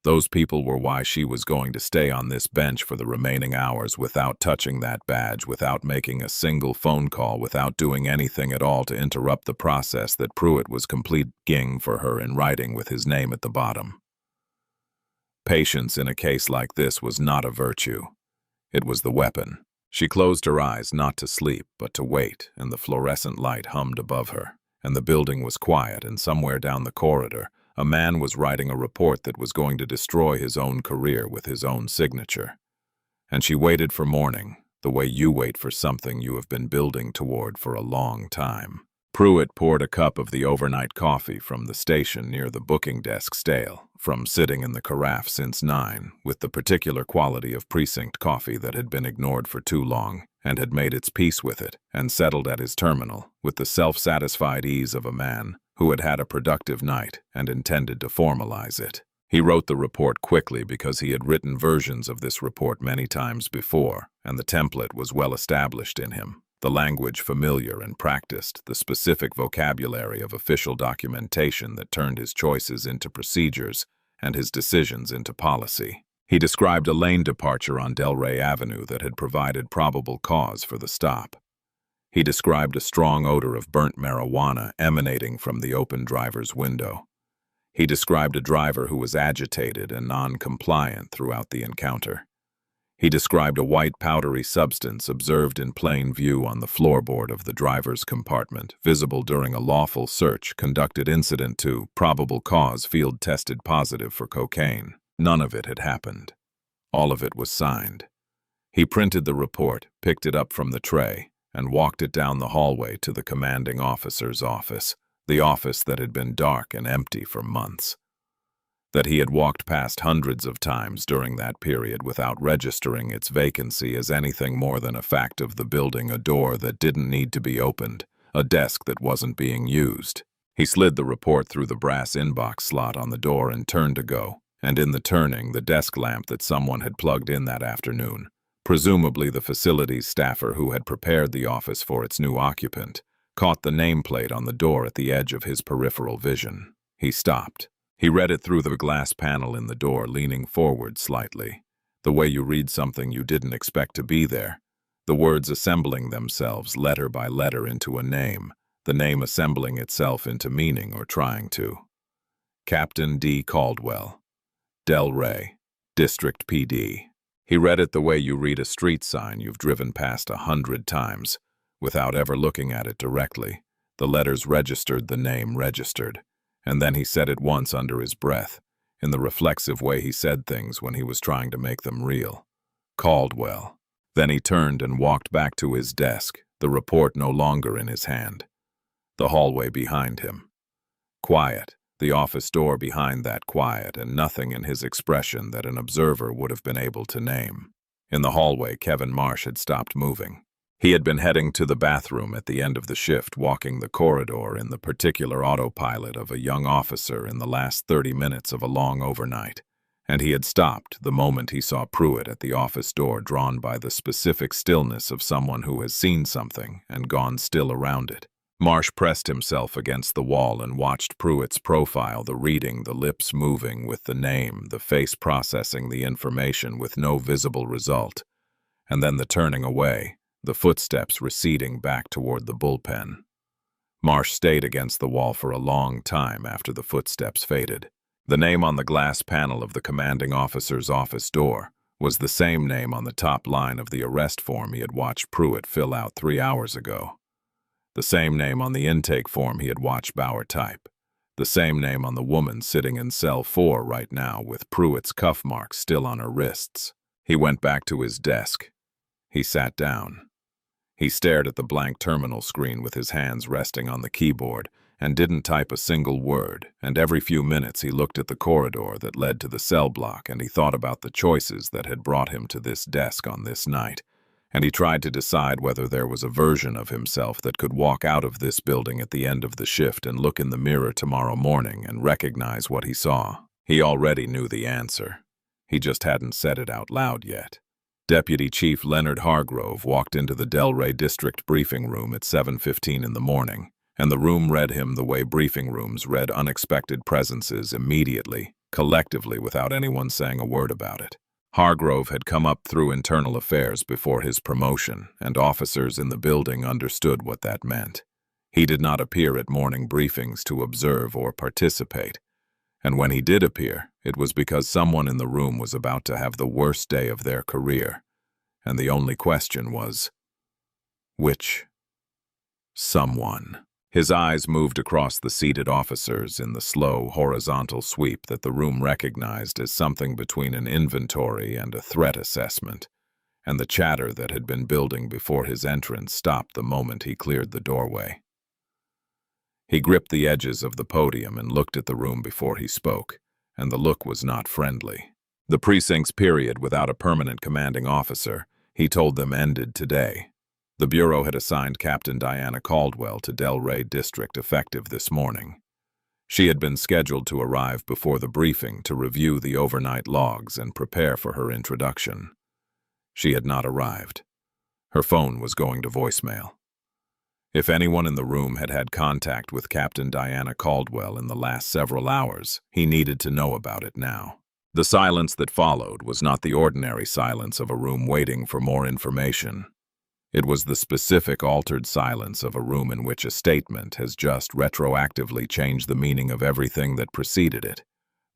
Those people were why she was going to stay on this bench for the remaining hours without touching that badge, without making a single phone call, without doing anything at all to interrupt the process that Pruitt was completing for her in writing with his name at the bottom. Patience in a case like this was not a virtue. It was the weapon. She closed her eyes not to sleep, but to wait, and the fluorescent light hummed above her, and the building was quiet, and somewhere down the corridor, a man was writing a report that was going to destroy his own career with his own signature. And she waited for morning, the way you wait for something you have been building toward for a long time. Pruitt poured a cup of the overnight coffee from the station near the booking desk stale, from sitting in the carafe since 9, with the particular quality of precinct coffee that had been ignored for too long, and had made its peace with it, and settled at his terminal, with the self-satisfied ease of a man who had had a productive night and intended to formalize it. He wrote the report quickly because he had written versions of this report many times before, and the template was well established in him, the language familiar and practiced, the specific vocabulary of official documentation that turned his choices into procedures and his decisions into policy. He described a lane departure on Delray Avenue that had provided probable cause for the stop. He described a strong odor of burnt marijuana emanating from the open driver's window. He described a driver who was agitated and non-compliant throughout the encounter. He described a white powdery substance observed in plain view on the floorboard of the driver's compartment, visible during a lawful search conducted incident to probable cause field tested positive for cocaine. None of it had happened. All of it was signed. He printed the report, picked it up from the tray, and walked it down the hallway to the commanding officer's office, the office that had been dark and empty for months, that he had walked past hundreds of times during that period without registering its vacancy as anything more than a fact of the building, a door that didn't need to be opened, a desk that wasn't being used. He slid the report through the brass inbox slot on the door and turned to go, and in the turning, the desk lamp that someone had plugged in that afternoon, presumably the facilities staffer who had prepared the office for its new occupant, caught the nameplate on the door at the edge of his peripheral vision. He stopped. He read it through the glass panel in the door, leaning forward slightly, the way you read something you didn't expect to be there, the words assembling themselves letter by letter into a name, the name assembling itself into meaning or trying to. Captain D. Caldwell, Delray, District PD. He read it the way you read a street sign you've driven past 100 times, without ever looking at it directly. The letters registered the name registered, and then he said it once under his breath, in the reflexive way he said things when he was trying to make them real. Caldwell. Then he turned and walked back to his desk, the report no longer in his hand. The hallway behind him. Quiet, the office door behind that quiet, and nothing in his expression that an observer would have been able to name. In the hallway, Kevin Marsh had stopped moving. He had been heading to the bathroom at the end of the shift, walking the corridor in the particular autopilot of a young officer in the last 30 minutes of a long overnight, and he had stopped the moment he saw Pruitt at the office door, drawn by the specific stillness of someone who has seen something and gone still around it. Marsh pressed himself against the wall and watched Pruitt's profile, the reading, the lips moving with the name, the face processing the information with no visible result, and then the turning away, the footsteps receding back toward the bullpen. Marsh stayed against the wall for a long time after the footsteps faded. The name on the glass panel of the commanding officer's office door was the same name on the top line of the arrest form he had watched Pruitt fill out 3 hours ago. The same name on the intake form he had watched Bauer type. The same name on the woman sitting in cell 4 right now with Pruitt's cuff marks still on her wrists. He went back to his desk. He sat down. He stared at the blank terminal screen with his hands resting on the keyboard and didn't type a single word, and every few minutes he looked at the corridor that led to the cell block, and he thought about the choices that had brought him to this desk on this night. And he tried to decide whether there was a version of himself that could walk out of this building at the end of the shift and look in the mirror tomorrow morning and recognize what he saw. He already knew the answer. He just hadn't said it out loud yet. Deputy Chief Leonard Hargrove walked into the Delray District briefing room at 7:15 in the morning, and the room read him the way briefing rooms read unexpected presences immediately, collectively, without anyone saying a word about it. Hargrove had come up through internal affairs before his promotion, and officers in the building understood what that meant. He did not appear at morning briefings to observe or participate, and when he did appear, it was because someone in the room was about to have the worst day of their career, and the only question was, which someone? His eyes moved across the seated officers in the slow, horizontal sweep that the room recognized as something between an inventory and a threat assessment, and the chatter that had been building before his entrance stopped the moment he cleared the doorway. He gripped the edges of the podium and looked at the room before he spoke, and the look was not friendly. The precinct's period without a permanent commanding officer, he told them, ended today. The Bureau had assigned Captain Diana Caldwell to Delray District effective this morning. She had been scheduled to arrive before the briefing to review the overnight logs and prepare for her introduction. She had not arrived. Her phone was going to voicemail. If anyone in the room had had contact with Captain Diana Caldwell in the last several hours, he needed to know about it now. The silence that followed was not the ordinary silence of a room waiting for more information. It was the specific altered silence of a room in which a statement has just retroactively changed the meaning of everything that preceded it.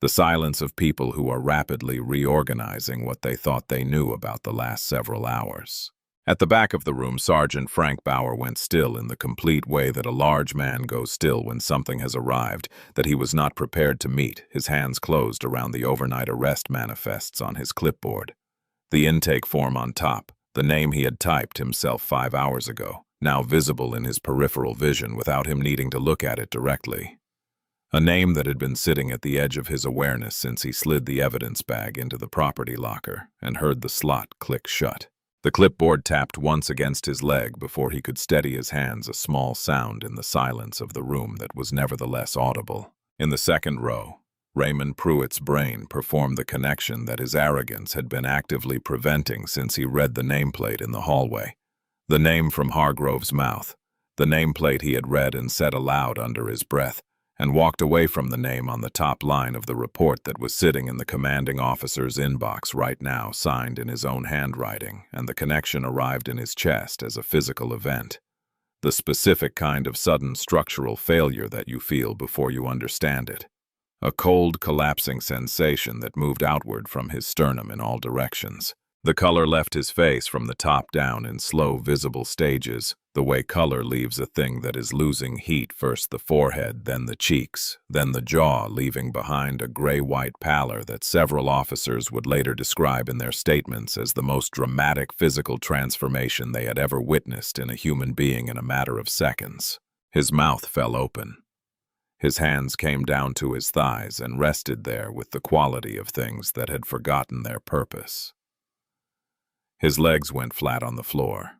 The silence of people who are rapidly reorganizing what they thought they knew about the last several hours. At the back of the room, Sergeant Frank Bauer went still in the complete way that a large man goes still when something has arrived that he was not prepared to meet, his hands closed around the overnight arrest manifests on his clipboard. The intake form on top, the name he had typed himself 5 hours ago, now visible in his peripheral vision without him needing to look at it directly. A name that had been sitting at the edge of his awareness since he slid the evidence bag into the property locker and heard the slot click shut. The clipboard tapped once against his leg before he could steady his hands, a small sound in the silence of the room that was nevertheless audible. In the second row, Raymond Pruitt's brain performed the connection that his arrogance had been actively preventing since he read the nameplate in the hallway. The name from Hargrove's mouth, the nameplate he had read and said aloud under his breath, and walked away from the name on the top line of the report that was sitting in the commanding officer's inbox right now, signed in his own handwriting, and the connection arrived in his chest as a physical event. The specific kind of sudden structural failure that you feel before you understand it. A cold, collapsing sensation that moved outward from his sternum in all directions. The color left his face from the top down in slow, visible stages, the way color leaves a thing that is losing heat, first the forehead, then the cheeks, then the jaw, leaving behind a gray-white pallor that several officers would later describe in their statements as the most dramatic physical transformation they had ever witnessed in a human being in a matter of seconds. His mouth fell open. His hands came down to his thighs and rested there with the quality of things that had forgotten their purpose. His legs went flat on the floor.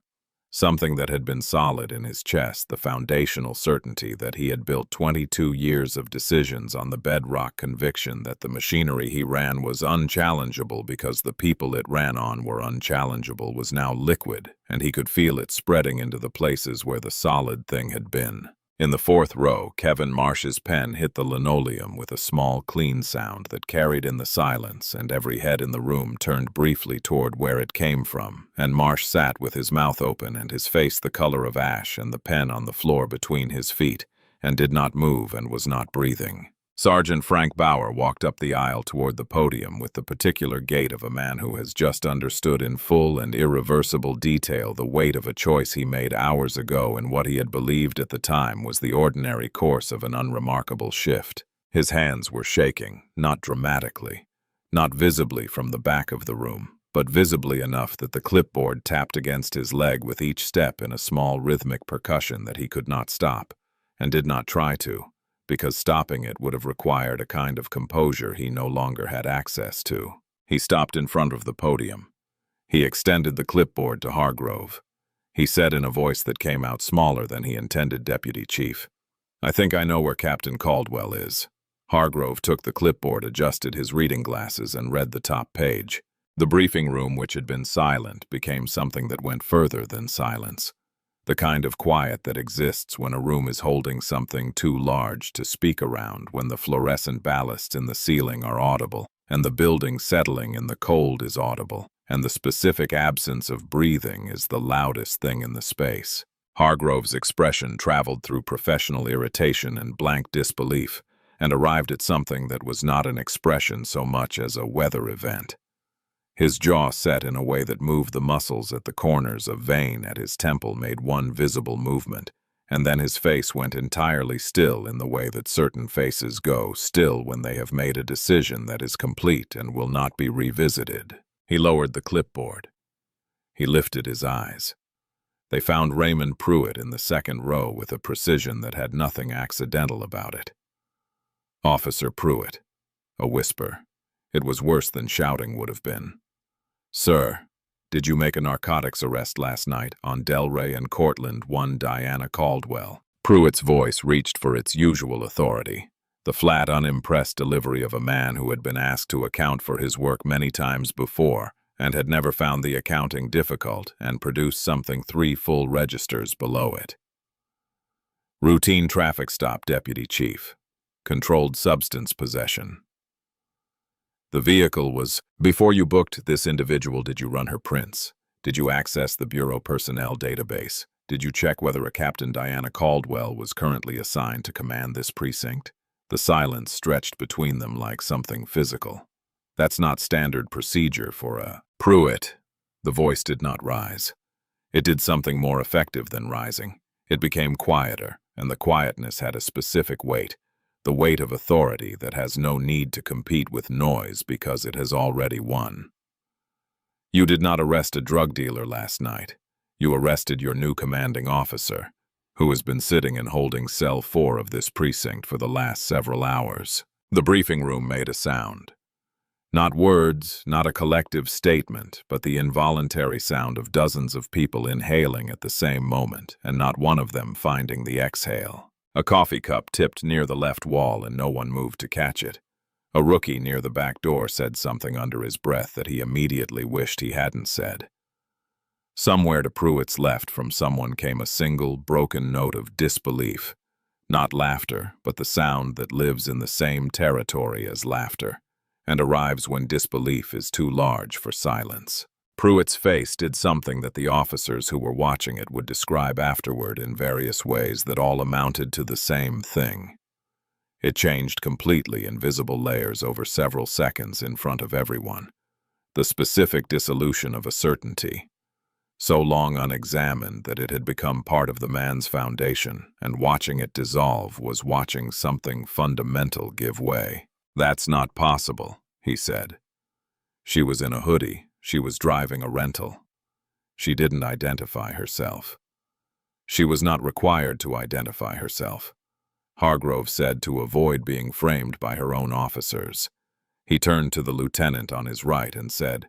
Something that had been solid in his chest, the foundational certainty that he had built 22 years of decisions on the bedrock conviction that the machinery he ran was unchallengeable because the people it ran on were unchallengeable, was now liquid, and he could feel it spreading into the places where the solid thing had been. In the fourth row, Kevin Marsh's pen hit the linoleum with a small, clean sound that carried in the silence, and every head in the room turned briefly toward where it came from, and Marsh sat with his mouth open and his face the color of ash and the pen on the floor between his feet, and did not move and was not breathing. Sergeant Frank Bauer walked up the aisle toward the podium with the particular gait of a man who has just understood in full and irreversible detail the weight of a choice he made hours ago in what he had believed at the time was the ordinary course of an unremarkable shift. His hands were shaking, not dramatically, not visibly from the back of the room, but visibly enough that the clipboard tapped against his leg with each step in a small rhythmic percussion that he could not stop, and did not try to, because stopping it would have required a kind of composure he no longer had access to. He stopped in front of the podium. He extended the clipboard to Hargrove. He said in a voice that came out smaller than he intended, "Deputy Chief, I think I know where Captain Caldwell is." Hargrove took the clipboard, adjusted his reading glasses, and read the top page. The briefing room, which had been silent, became something that went further than silence. The kind of quiet that exists when a room is holding something too large to speak around, when the fluorescent ballasts in the ceiling are audible, and the building settling in the cold is audible, and the specific absence of breathing is the loudest thing in the space. Hargrove's expression traveled through professional irritation and blank disbelief, and arrived at something that was not an expression so much as a weather event. His jaw set in a way that moved the muscles at the corners of vein at his temple made one visible movement, and then his face went entirely still in the way that certain faces go still when they have made a decision that is complete and will not be revisited. He lowered the clipboard. He lifted his eyes. They found Raymond Pruitt in the second row with a precision that had nothing accidental about it. "Officer Pruitt." A whisper. It was worse than shouting would have been. "Sir, did you make a narcotics arrest last night on Delray and Cortland, one Diana Caldwell?" Pruitt's voice reached for its usual authority, the flat, unimpressed delivery of a man who had been asked to account for his work many times before and had never found the accounting difficult and produced something 3 full registers below it. "Routine traffic stop, Deputy Chief. Controlled substance possession. The vehicle was... Before you booked this individual, did you run her prints? Did you access the Bureau personnel database? Did you check whether a Captain Diana Caldwell was currently assigned to command this precinct?" The silence stretched between them like something physical. "That's not standard procedure for a..." "Pruitt." The voice did not rise. It did something more effective than rising. It became quieter, and the quietness had a specific weight. The weight of authority that has no need to compete with noise because it has already won. "You did not arrest a drug dealer last night. You arrested your new commanding officer, who has been sitting and holding cell 4 of this precinct for the last several hours." The briefing room made a sound. Not words, not a collective statement, but the involuntary sound of dozens of people inhaling at the same moment, and not one of them finding the exhale. A coffee cup tipped near the left wall and no one moved to catch it. A rookie near the back door said something under his breath that he immediately wished he hadn't said. Somewhere to Pruitt's left from someone came a single, broken note of disbelief. Not laughter, but the sound that lives in the same territory as laughter, and arrives when disbelief is too large for silence. Pruitt's face did something that the officers who were watching it would describe afterward in various ways that all amounted to the same thing. It changed completely in visible layers over several seconds in front of everyone. the specific dissolution of a certainty, so long unexamined that it had become part of the man's foundation, and watching it dissolve was watching something fundamental give way. "That's not possible," he said. She was in a hoodie. She was driving a rental. She didn't identify herself. She was not required to identify herself. Hargrove said to avoid being framed by her own officers. He turned to the lieutenant on his right and said,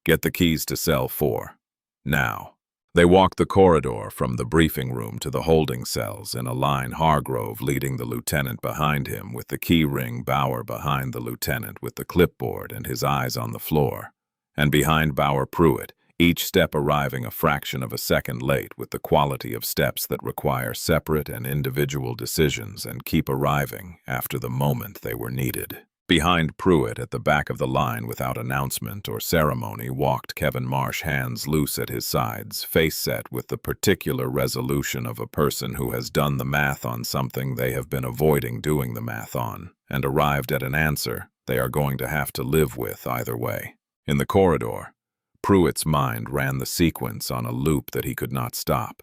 "Get the keys to cell 4. Now." They walked the corridor from the briefing room to the holding cells in a line, Hargrove leading the lieutenant behind him with the key ring, Bauer behind the lieutenant with the clipboard and his eyes on the floor, and behind Bauer Pruitt, each step arriving a fraction of a second late with the quality of steps that require separate and individual decisions and keep arriving after the moment they were needed. Behind Pruitt, at the back of the line without announcement or ceremony, walked Kevin Marsh, hands loose at his sides, face set with the particular resolution of a person who has done the math on something they have been avoiding doing the math on, and arrived at an answer they are going to have to live with either way. In the corridor, Pruitt's mind ran the sequence on a loop that he could not stop,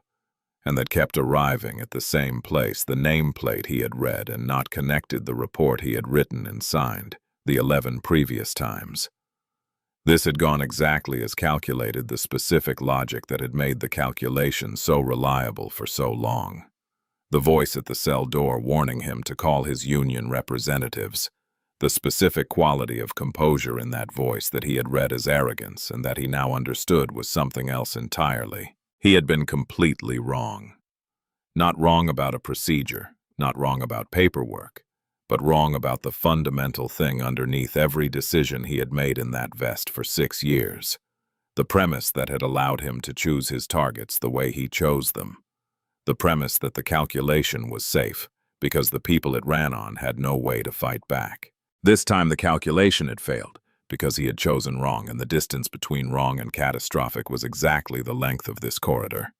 and that kept arriving at the same place, the nameplate he had read and not connected the report he had written and signed the 11 previous times. This had gone exactly as calculated, the specific logic that had made the calculation so reliable for so long. The voice at the cell door warning him to call his union representatives. The specific quality of composure in that voice that he had read as arrogance and that he now understood was something else entirely. He had been completely wrong. Not wrong about a procedure, not wrong about paperwork, but wrong about the fundamental thing underneath every decision he had made in that vest for 6 years. The premise that had allowed him to choose his targets the way he chose them. The premise that the calculation was safe because the people it ran on had no way to fight back. This time the calculation had failed because he had chosen wrong, and the distance between wrong and catastrophic was exactly the length of this corridor.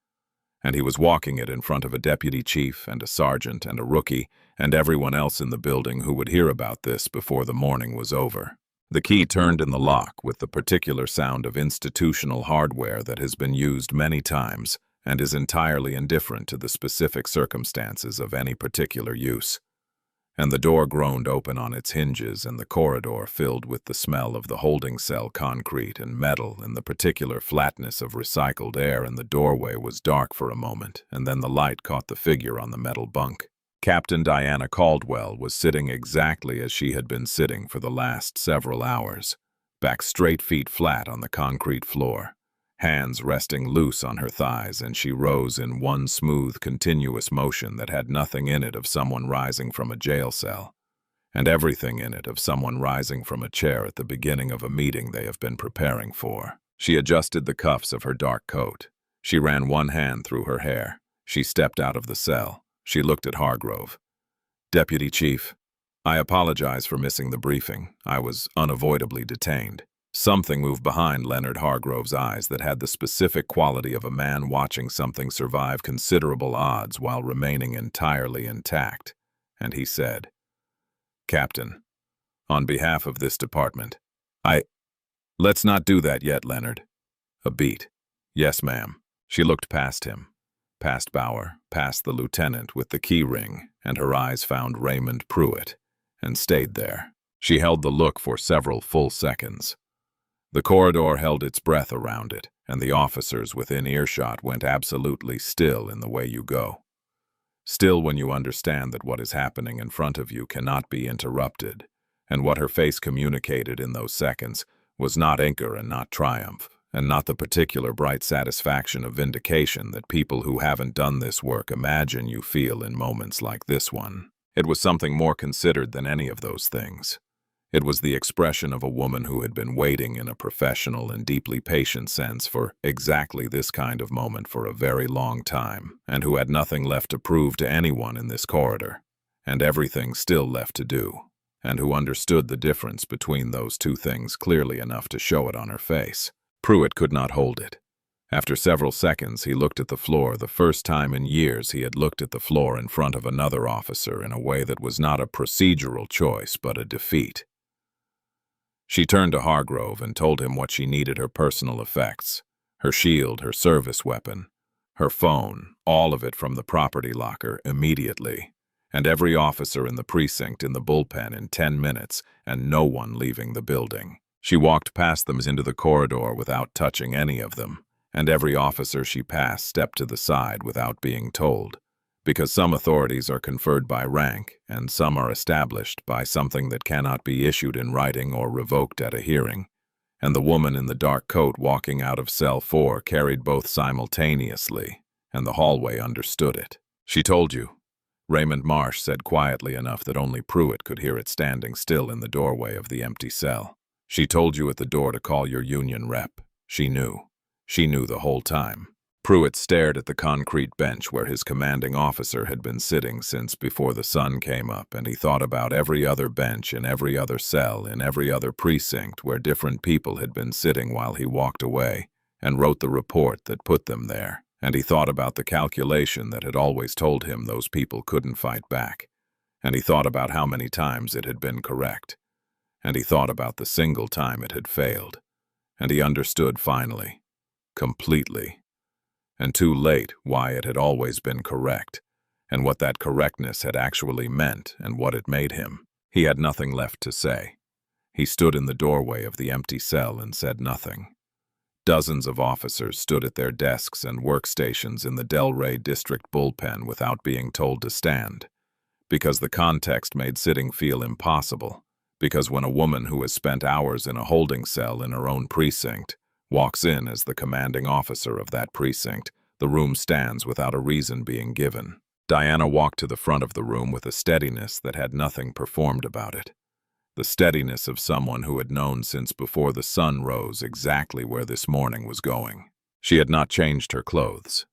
And he was walking it in front of a deputy chief and a sergeant and a rookie and everyone else in the building who would hear about this before the morning was over. The key turned in the lock with the particular sound of institutional hardware that has been used many times and is entirely indifferent to the specific circumstances of any particular use. And the door groaned open on its hinges, and the corridor filled with the smell of the holding cell concrete and metal and the particular flatness of recycled air, and the doorway was dark for a moment, and then the light caught the figure on the metal bunk. Captain Diana Caldwell was sitting exactly as she had been sitting for the last several hours, back straight, feet flat on the concrete floor, hands resting loose on her thighs, and she rose in one smooth, continuous motion that had nothing in it of someone rising from a jail cell, and everything in it of someone rising from a chair at the beginning of a meeting they have been preparing for. She adjusted the cuffs of her dark coat. She ran one hand through her hair. She stepped out of the cell. She looked at Hargrove. "Deputy Chief, I apologize for missing the briefing. I was unavoidably detained." Something moved behind Leonard Hargrove's eyes that had the specific quality of a man watching something survive considerable odds while remaining entirely intact, and he said, "Captain, on behalf of this department, Let's not do that yet, Leonard." A beat. "Yes, ma'am." She looked past him, past Bauer, past the lieutenant with the key ring, and her eyes found Raymond Pruitt, and stayed there. She held the look for several full seconds. The corridor held its breath around it, and the officers within earshot went absolutely still in the way you go. Still when you understand that what is happening in front of you cannot be interrupted, and what her face communicated in those seconds was not anger and not triumph, and not the particular bright satisfaction of vindication that people who haven't done this work imagine you feel in moments like this one. It was something more considered than any of those things. It was the expression of a woman who had been waiting in a professional and deeply patient sense for exactly this kind of moment for a very long time, and who had nothing left to prove to anyone in this corridor, and everything still left to do, and who understood the difference between those two things clearly enough to show it on her face. Pruitt could not hold it. After several seconds, he looked at the floor, the first time in years he had looked at the floor in front of another officer in a way that was not a procedural choice but a defeat. She turned to Hargrove and told him what she needed: her personal effects, her shield, her service weapon, her phone, all of it from the property locker immediately, and every officer in the precinct in the bullpen in 10 minutes, and no one leaving the building. She walked past them into the corridor without touching any of them, and every officer she passed stepped to the side without being told, because some authorities are conferred by rank, and some are established by something that cannot be issued in writing or revoked at a hearing, and the woman in the dark coat walking out of cell 4 carried both simultaneously, and the hallway understood it. "She told you," Raymond Marsh said quietly enough that only Pruitt could hear it, standing still in the doorway of the empty cell. "She told you at the door to call your union rep. She knew. She knew the whole time." Pruitt stared at the concrete bench where his commanding officer had been sitting since before the sun came up, and he thought about every other bench in every other cell in every other precinct where different people had been sitting while he walked away, and wrote the report that put them there. And he thought about the calculation that had always told him those people couldn't fight back. And he thought about how many times it had been correct. And he thought about the single time it had failed. And he understood finally, completely, and too late, why it had always been correct, and what that correctness had actually meant and what it made him. He had nothing left to say. He stood in the doorway of the empty cell and said nothing. Dozens of officers stood at their desks and workstations in the Delray District bullpen without being told to stand, because the context made sitting feel impossible, because when a woman who has spent hours in a holding cell in her own precinct walks in as the commanding officer of that precinct, the room stands without a reason being given. Diana walked to the front of the room with a steadiness that had nothing performed about it. The steadiness of someone who had known since before the sun rose exactly where this morning was going. She had not changed her clothes.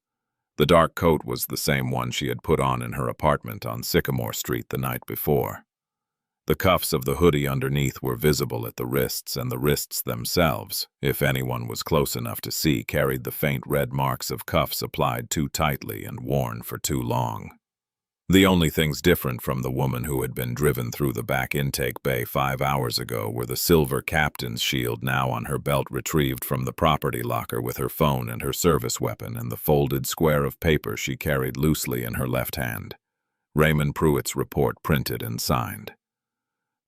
The dark coat was the same one she had put on in her apartment on Sycamore Street the night before. The cuffs of the hoodie underneath were visible at the wrists, and the wrists themselves, if anyone was close enough to see, carried the faint red marks of cuffs applied too tightly and worn for too long. The only things different from the woman who had been driven through the back intake bay 5 hours ago were the silver captain's shield now on her belt, retrieved from the property locker, with her phone and her service weapon, and the folded square of paper she carried loosely in her left hand. Raymond Pruitt's report, printed and signed.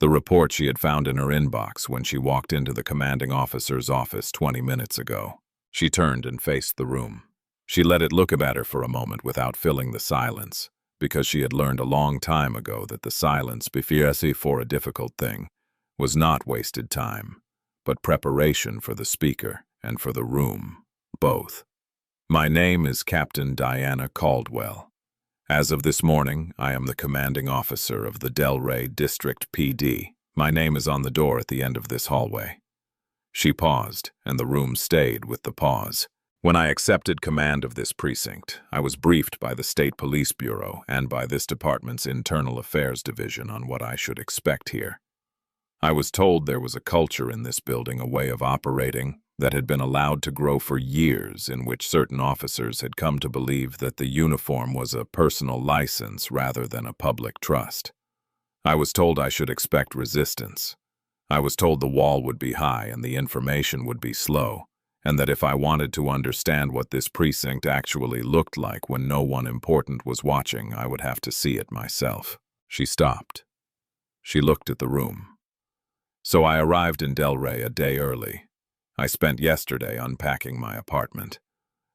The report she had found in her inbox when she walked into the commanding officer's office 20 minutes ago. She turned and faced the room. She let it look at her for a moment without filling the silence, because she had learned a long time ago that the silence for a difficult thing was not wasted time, but preparation for the speaker and for the room, both. "My name is Captain Diana Caldwell. As of this morning, I am the commanding officer of the Delray District PD. My name is on the door at the end of this hallway." She paused, and the room stayed with the pause. "When I accepted command of this precinct, I was briefed by the State Police Bureau and by this department's Internal Affairs Division on what I should expect here. I was told there was a culture in this building, a way of operating, that had been allowed to grow for years, in which certain officers had come to believe that the uniform was a personal license rather than a public trust. I was told I should expect resistance. I was told the wall would be high and the information would be slow, and that if I wanted to understand what this precinct actually looked like when no one important was watching, I would have to see it myself." She stopped. She looked at the room. "So I arrived in Delray a day early. I spent yesterday unpacking my apartment.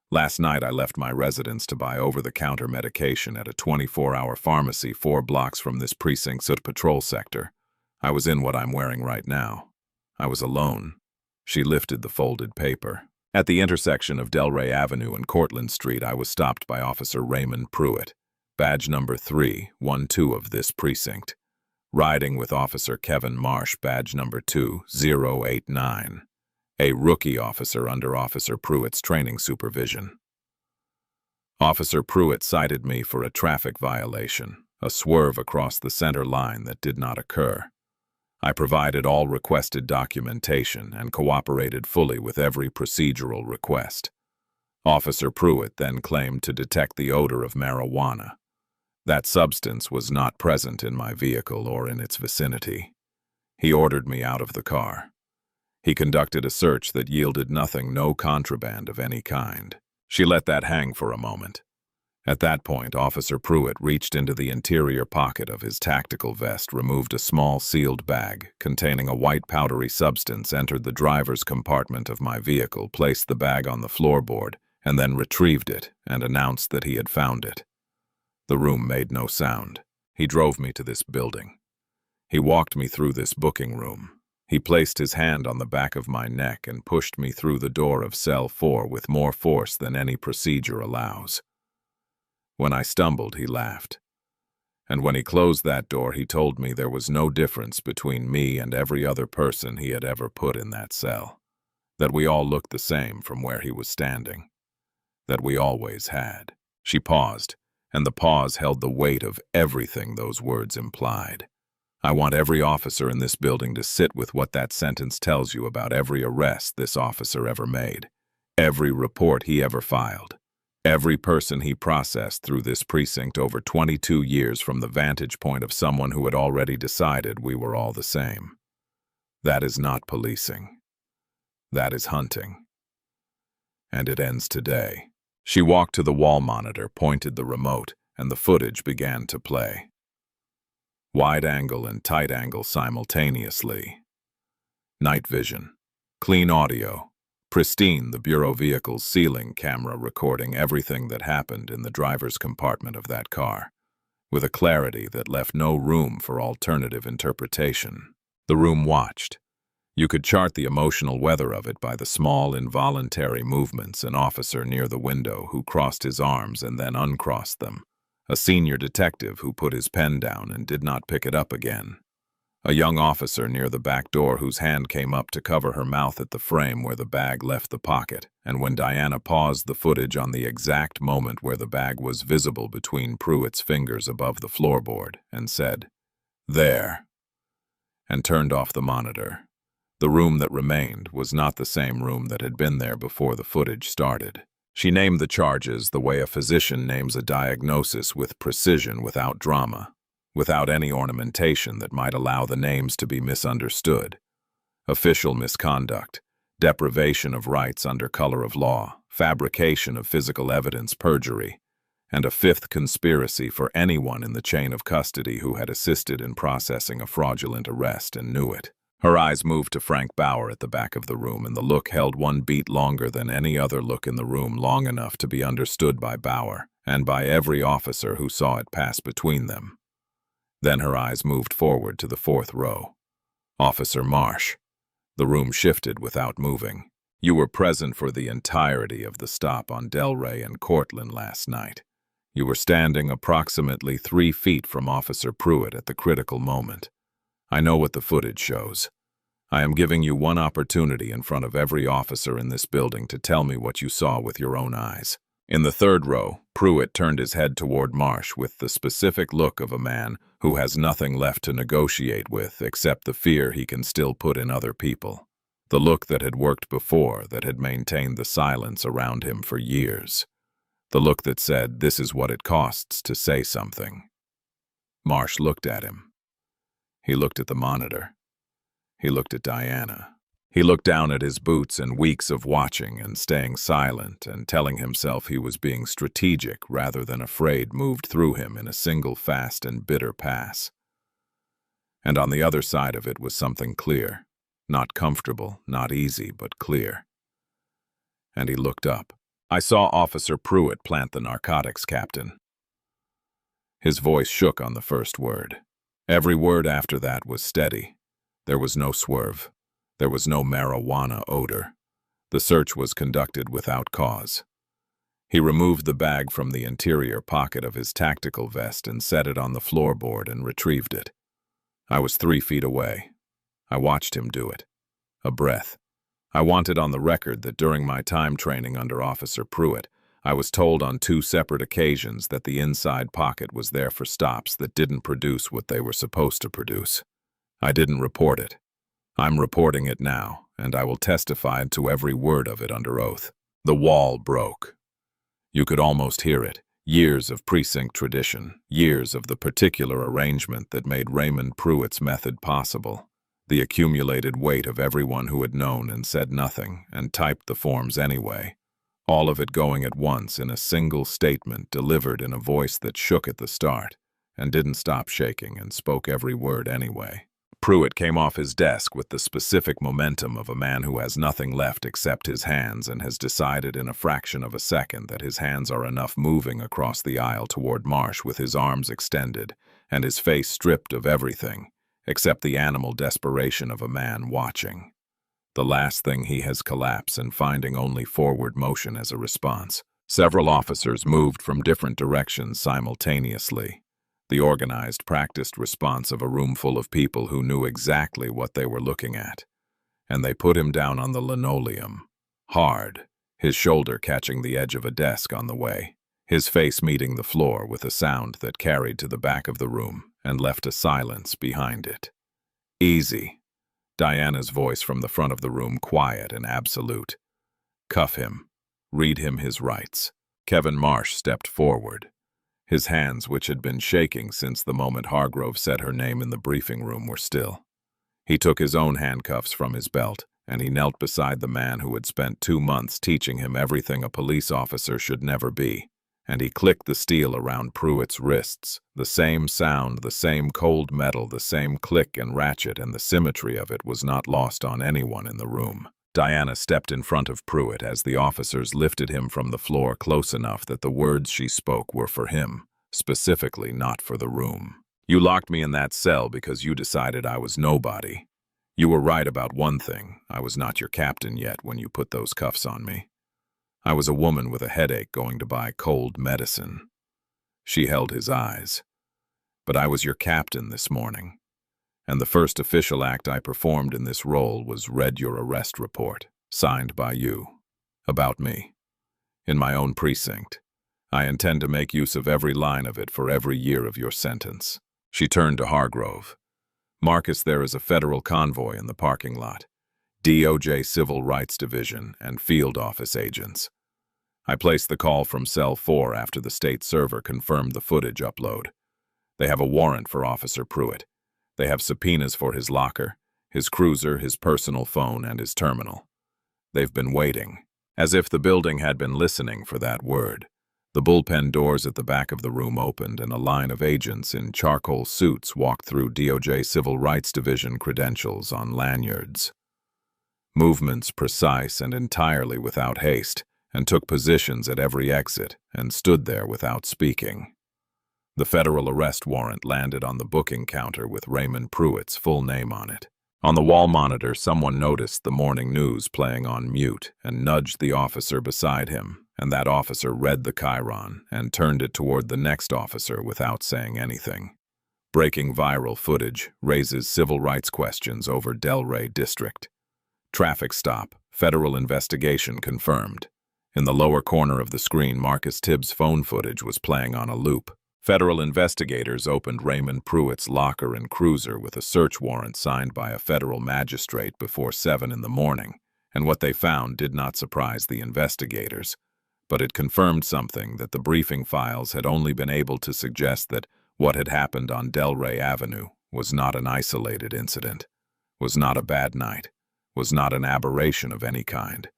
Last night I left my residence to buy over-the-counter medication at a 24-hour pharmacy 4 blocks from this precinct's patrol sector. I was in what I'm wearing right now. I was alone." She lifted the folded paper. "At the intersection of Delray Avenue and Cortlandt Street, I was stopped by Officer Raymond Pruitt, badge number 312 of this precinct, riding with Officer Kevin Marsh, badge number 2089. A rookie officer under Officer Pruitt's training supervision. Officer Pruitt cited me for a traffic violation, a swerve across the center line that did not occur. I provided all requested documentation and cooperated fully with every procedural request. Officer Pruitt then claimed to detect the odor of marijuana. That substance was not present in my vehicle or in its vicinity. He ordered me out of the car. He conducted a search that yielded nothing, no contraband of any kind. She let that hang for a moment. At that point, Officer Pruitt reached into the interior pocket of his tactical vest, removed a small sealed bag containing a white powdery substance, entered the driver's compartment of my vehicle, placed the bag on the floorboard, and then retrieved it and announced that he had found it. The room made no sound. He drove me to this building. He walked me through this booking room. He placed his hand on the back of my neck and pushed me through the door of cell 4 with more force than any procedure allows. When I stumbled, he laughed. And when he closed that door, he told me there was no difference between me and every other person he had ever put in that cell. That we all looked the same from where he was standing. That we always had. She paused, and the pause held the weight of everything those words implied. I want every officer in this building to sit with what that sentence tells you about every arrest this officer ever made, every report he ever filed, every person he processed through this precinct over 22 years from the vantage point of someone who had already decided we were all the same. That is not policing. That is hunting. And it ends today. She walked to the wall monitor, pointed the remote, and the footage began to play. Wide angle and tight angle simultaneously. Night vision. Clean audio. Pristine, the Bureau vehicle's ceiling camera recording everything that happened in the driver's compartment of that car, with a clarity that left no room for alternative interpretation. The room watched. You could chart the emotional weather of it by the small, involuntary movements an officer near the window who crossed his arms and then uncrossed them, a senior detective who put his pen down and did not pick it up again, a young officer near the back door whose hand came up to cover her mouth at the frame where the bag left the pocket, and when Diana paused the footage on the exact moment where the bag was visible between Pruitt's fingers above the floorboard, and said, "There," and turned off the monitor. The room that remained was not the same room that had been there before the footage started. She named the charges the way a physician names a diagnosis, with precision, without drama, without any ornamentation that might allow the names to be misunderstood. Official misconduct, deprivation of rights under color of law, fabrication of physical evidence, perjury, and a fifth conspiracy for anyone in the chain of custody who had assisted in processing a fraudulent arrest and knew it. Her eyes moved to Frank Bauer at the back of the room, and the look held one beat longer than any other look in the room, long enough to be understood by Bauer and by every officer who saw it pass between them. Then her eyes moved forward to the fourth row. Officer Marsh. The room shifted without moving. You were present for the entirety of the stop on Delray and Cortlandt last night. You were standing approximately 3 feet from Officer Pruitt at the critical moment. I know what the footage shows. I am giving you one opportunity in front of every officer in this building to tell me what you saw with your own eyes. In the third row, Pruitt turned his head toward Marsh with the specific look of a man who has nothing left to negotiate with except the fear he can still put in other people. The look that had worked before, that had maintained the silence around him for years. The look that said, "This is what it costs to say something." Marsh looked at him. He looked at the monitor. He looked at Diana. He looked down at his boots, and weeks of watching and staying silent and telling himself he was being strategic rather than afraid moved through him in a single fast and bitter pass. And on the other side of it was something clear. Not comfortable, not easy, but clear. And he looked up. "I saw Officer Pruitt plant the narcotics, Captain." His voice shook on the first word. Every word after that was steady. There was no swerve. There was no marijuana odor. The search was conducted without cause. He removed the bag from the interior pocket of his tactical vest and set it on the floorboard and retrieved it. I was 3 feet away. I watched him do it. A breath. I wanted on the record that during my time training under Officer Pruitt, I was told on 2 separate occasions that the inside pocket was there for stops that didn't produce what they were supposed to produce. I didn't report it. I'm reporting it now, and I will testify to every word of it under oath. The wall broke. You could almost hear it. Years of precinct tradition, years of the particular arrangement that made Raymond Pruitt's method possible. The accumulated weight of everyone who had known and said nothing and typed the forms anyway. All of it going at once in a single statement delivered in a voice that shook at the start and didn't stop shaking and spoke every word anyway. Pruitt came off his desk with the specific momentum of a man who has nothing left except his hands and has decided in a fraction of a second that his hands are enough, moving across the aisle toward Marsh with his arms extended and his face stripped of everything except the animal desperation of a man watching. The last thing he has collapsed and finding only forward motion as a response. Several officers moved from different directions simultaneously. The organized, practiced response of a room full of people who knew exactly what they were looking at. And they put him down on the linoleum, hard, his shoulder catching the edge of a desk on the way, his face meeting the floor with a sound that carried to the back of the room and left a silence behind it. Easy. Diana's voice from the front of the room, quiet and absolute. Cuff him. Read him his rights. Kevin Marsh stepped forward. His hands, which had been shaking since the moment Hargrove said her name in the briefing room, were still. He took his own handcuffs from his belt, and he knelt beside the man who had spent 2 months teaching him everything a police officer should never be, and he clicked the steel around Pruitt's wrists. The same sound, the same cold metal, the same click and ratchet, and the symmetry of it was not lost on anyone in the room. Diana stepped in front of Pruitt as the officers lifted him from the floor close enough that the words she spoke were for him, specifically not for the room. You locked me in that cell because you decided I was nobody. You were right about one thing. I was not your captain yet when you put those cuffs on me. I was a woman with a headache going to buy cold medicine. She held his eyes. But I was your captain this morning. And the first official act I performed in this role was read your arrest report, signed by you, about me, in my own precinct. I intend to make use of every line of it for every year of your sentence. She turned to Hargrove. Marcus, there is a federal convoy in the parking lot. DOJ Civil Rights Division and field office agents. I placed the call from Cell 4 after the state server confirmed the footage upload. They have a warrant for Officer Pruitt. They have subpoenas for his locker, his cruiser, his personal phone, and his terminal. They've been waiting, as if the building had been listening for that word. The bullpen doors at the back of the room opened and a line of agents in charcoal suits walked through DOJ Civil Rights Division credentials on lanyards. Movements precise and entirely without haste, and took positions at every exit and stood there without speaking. The federal arrest warrant landed on the booking counter with Raymond Pruitt's full name on it. On the wall monitor, someone noticed the morning news playing on mute and nudged the officer beside him, and that officer read the chyron and turned it toward the next officer without saying anything. Breaking viral footage raises civil rights questions over Delray District. Traffic stop, federal investigation confirmed. In the lower corner of the screen, Marcus Tibbs' phone footage was playing on a loop. Federal investigators opened Raymond Pruitt's locker and cruiser with a search warrant signed by a federal magistrate before 7 in the morning, and what they found did not surprise the investigators. But it confirmed something that the briefing files had only been able to suggest, that what had happened on Delray Avenue was not an isolated incident, was not a bad night, was not an aberration of any kind,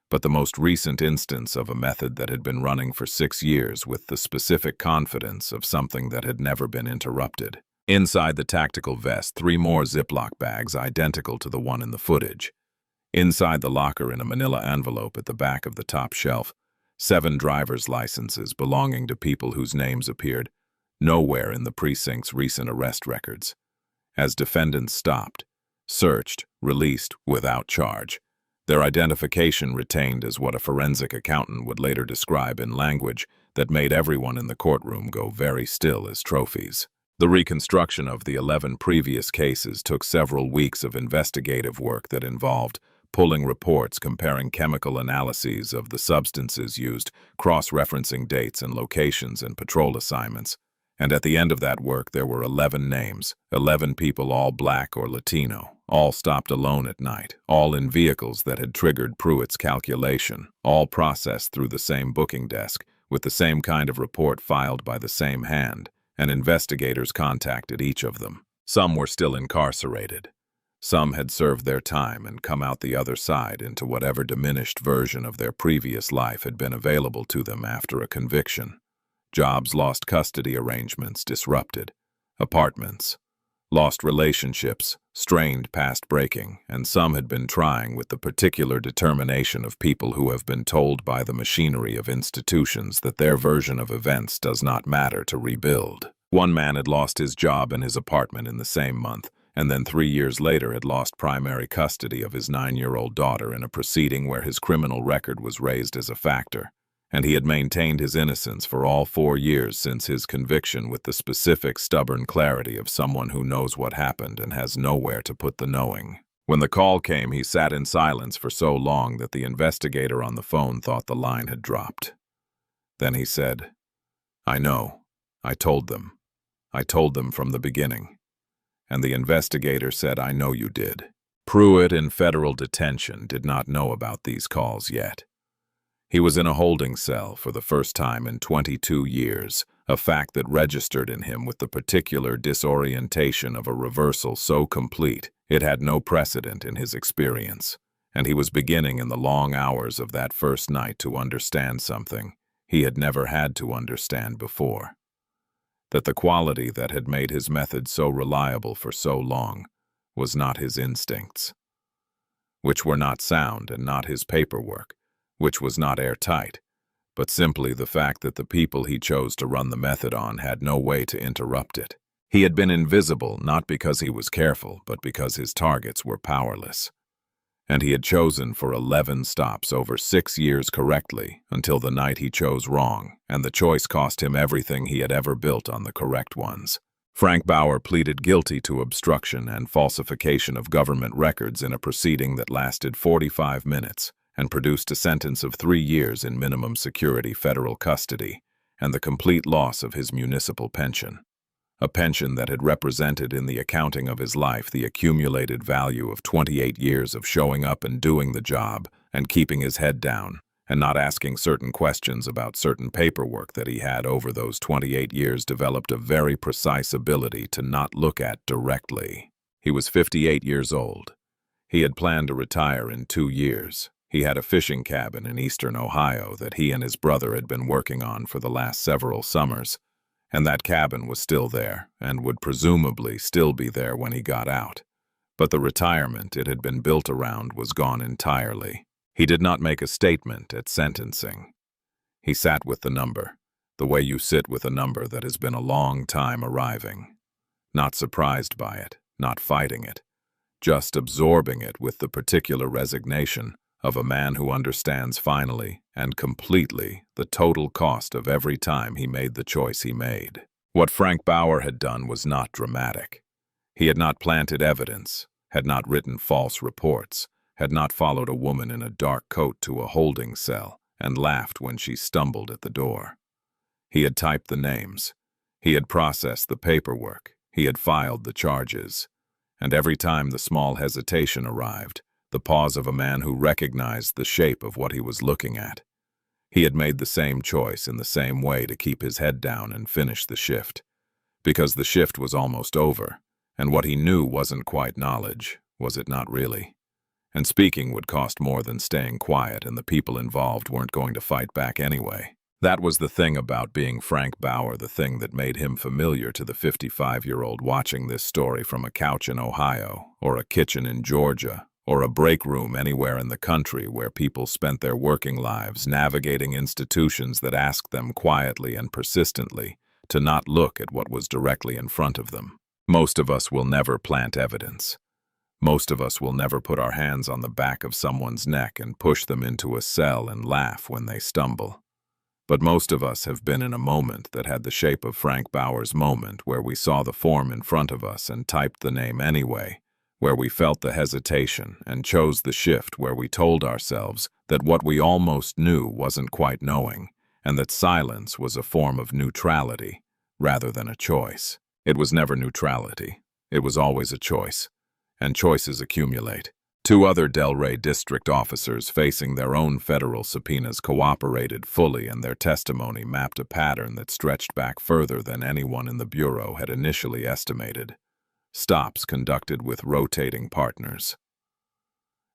but the most recent instance of a method that had been running for 6 years with the specific confidence of something that had never been interrupted. Inside the tactical vest, 3 more Ziploc bags identical to the one in the footage. Inside the locker in a manila envelope at the back of the top shelf, 7 driver's licenses belonging to people whose names appeared nowhere in the precinct's recent arrest records. As defendants stopped, searched, released without charge, their identification retained as what a forensic accountant would later describe in language that made everyone in the courtroom go very still as trophies. The reconstruction of the 11 previous cases took several weeks of investigative work that involved pulling reports, comparing chemical analyses of the substances used, cross-referencing dates and locations and patrol assignments. And at the end of that work, there were 11 names, 11 people, all black or Latino, all stopped alone at night, all in vehicles that had triggered Pruitt's calculation, all processed through the same booking desk, with the same kind of report filed by the same hand, and investigators contacted each of them. Some were still incarcerated. Some had served their time and come out the other side into whatever diminished version of their previous life had been available to them after a conviction. Jobs lost, custody arrangements disrupted, apartments lost, relationships strained past breaking, and some had been trying with the particular determination of people who have been told by the machinery of institutions that their version of events does not matter to rebuild. One man had lost his job and his apartment in the same month, and then 3 years later had lost primary custody of his 9-year-old daughter in a proceeding where his criminal record was raised as a factor, and he had maintained his innocence for all 4 years since his conviction with the specific, stubborn clarity of someone who knows what happened and has nowhere to put the knowing. When the call came, he sat in silence for so long that the investigator on the phone thought the line had dropped. Then he said, "I know. I told them. I told them from the beginning." And the investigator said, "I know you did." Pruitt, in federal detention, did not know about these calls yet. He was in a holding cell for the first time in 22 years, a fact that registered in him with the particular disorientation of a reversal so complete it had no precedent in his experience, and he was beginning in the long hours of that first night to understand something he had never had to understand before. That the quality that had made his method so reliable for so long was not his instincts, which were not sound, and not his paperwork, which was not airtight, but simply the fact that the people he chose to run the method on had no way to interrupt it. He had been invisible not because he was careful, but because his targets were powerless. And he had chosen for 11 stops over 6 years correctly until the night he chose wrong, and the choice cost him everything he had ever built on the correct ones. Frank Bauer pleaded guilty to obstruction and falsification of government records in a proceeding that lasted 45 minutes and produced a sentence of 3 years in minimum security federal custody and the complete loss of his municipal pension. A pension that had represented in the accounting of his life the accumulated value of 28 years of showing up and doing the job and keeping his head down and not asking certain questions about certain paperwork that he had over those 28 years developed a very precise ability to not look at directly. He was 58 years old. He had planned to retire in 2 years. He had a fishing cabin in eastern Ohio that he and his brother had been working on for the last several summers, and that cabin was still there and would presumably still be there when he got out. But the retirement it had been built around was gone entirely. He did not make a statement at sentencing. He sat with the number, the way you sit with a number that has been a long time arriving. Not surprised by it, not fighting it, just absorbing it with the particular resignation of a man who understands finally and completely the total cost of every time he made the choice he made. What Frank Bauer had done was not dramatic. He had not planted evidence, had not written false reports, had not followed a woman in a dark coat to a holding cell and laughed when she stumbled at the door. He had typed the names. He had processed the paperwork. He had filed the charges. And every time the small hesitation arrived, the pause of a man who recognized the shape of what he was looking at, he had made the same choice in the same way to keep his head down and finish the shift. Because the shift was almost over, and what he knew wasn't quite knowledge, was it not really? And speaking would cost more than staying quiet, and the people involved weren't going to fight back anyway. That was the thing about being Frank Bauer, the thing that made him familiar to the 55-year-old watching this story from a couch in Ohio, or a kitchen in Georgia, or a break room anywhere in the country where people spent their working lives navigating institutions that asked them quietly and persistently to not look at what was directly in front of them. Most of us will never plant evidence. Most of us will never put our hands on the back of someone's neck and push them into a cell and laugh when they stumble. But most of us have been in a moment that had the shape of Frank Bauer's moment, where we saw the form in front of us and typed the name anyway, where we felt the hesitation and chose the shift, where we told ourselves that what we almost knew wasn't quite knowing, and that silence was a form of neutrality rather than a choice. It was never neutrality. It was always a choice, and choices accumulate. 2 other Delray district officers facing their own federal subpoenas cooperated fully, and their testimony mapped a pattern that stretched back further than anyone in the Bureau had initially estimated. stops conducted with rotating partners,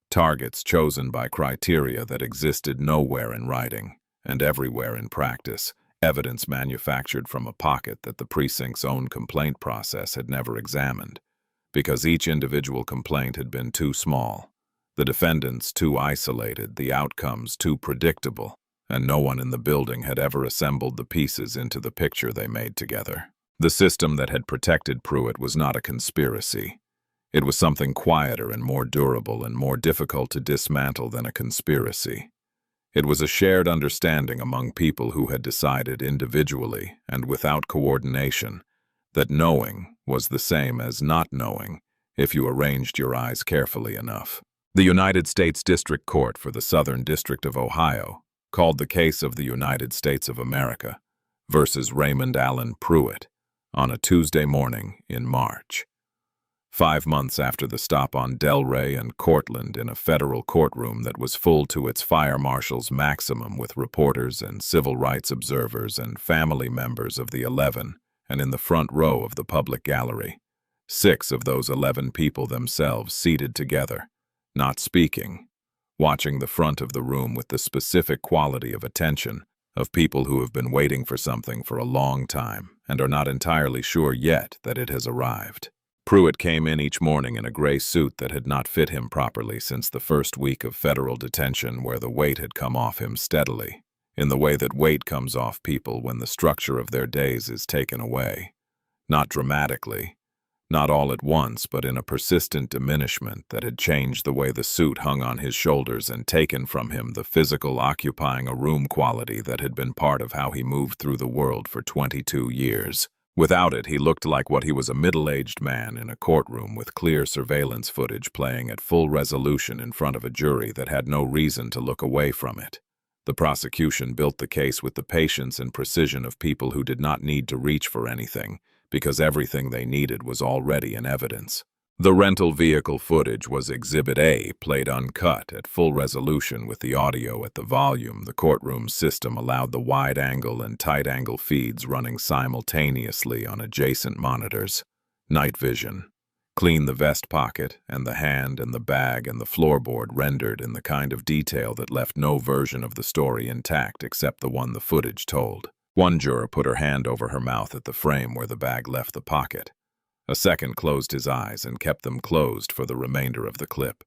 targets chosen by criteria that existed nowhere in writing and everywhere in practice, evidence manufactured from a pocket that the precinct's own complaint process had never examined, because each individual complaint had been too small, the defendants too isolated, the outcomes too predictable, and no one in the building had ever assembled the pieces into the picture they made together. The system that had protected Pruitt was not a conspiracy. It was something quieter and more durable and more difficult to dismantle than a conspiracy. It was a shared understanding among people who had decided individually and without coordination that knowing was the same as not knowing if you arranged your eyes carefully enough. The United States District Court for the Southern District of Ohio called the case of the United States of America versus Raymond Allen Pruitt on a Tuesday morning in March. 5 months after the stop on Delray and Cortland in a federal courtroom that was full to its fire marshal's maximum with reporters and civil rights observers and family members of the 11, and in the front row of the public gallery, 6 of those 11 people themselves seated together, not speaking, watching the front of the room with the specific quality of attention of people who have been waiting for something for a long time and are not entirely sure yet that it has arrived. Pruitt came in each morning in a gray suit that had not fit him properly since the first week of federal detention, where the weight had come off him steadily, in the way that weight comes off people when the structure of their days is taken away. Not dramatically, not all at once, but in a persistent diminishment that had changed the way the suit hung on his shoulders and taken from him the physical occupying a room quality that had been part of how he moved through the world for 22 years. Without it, he looked like what he was, a middle-aged man in a courtroom with clear surveillance footage playing at full resolution in front of a jury that had no reason to look away from it. The prosecution built the case with the patience and precision of people who did not need to reach for anything, because everything they needed was already in evidence. The rental vehicle footage was Exhibit A, played uncut at full resolution with the audio at the volume. The courtroom system allowed the wide-angle and tight-angle feeds running simultaneously on adjacent monitors. Night vision. Clean the vest pocket, and the hand and the bag and the floorboard rendered in the kind of detail that left no version of the story intact except the one the footage told. One juror put her hand over her mouth at the frame where the bag left the pocket. A second closed his eyes and kept them closed for the remainder of the clip.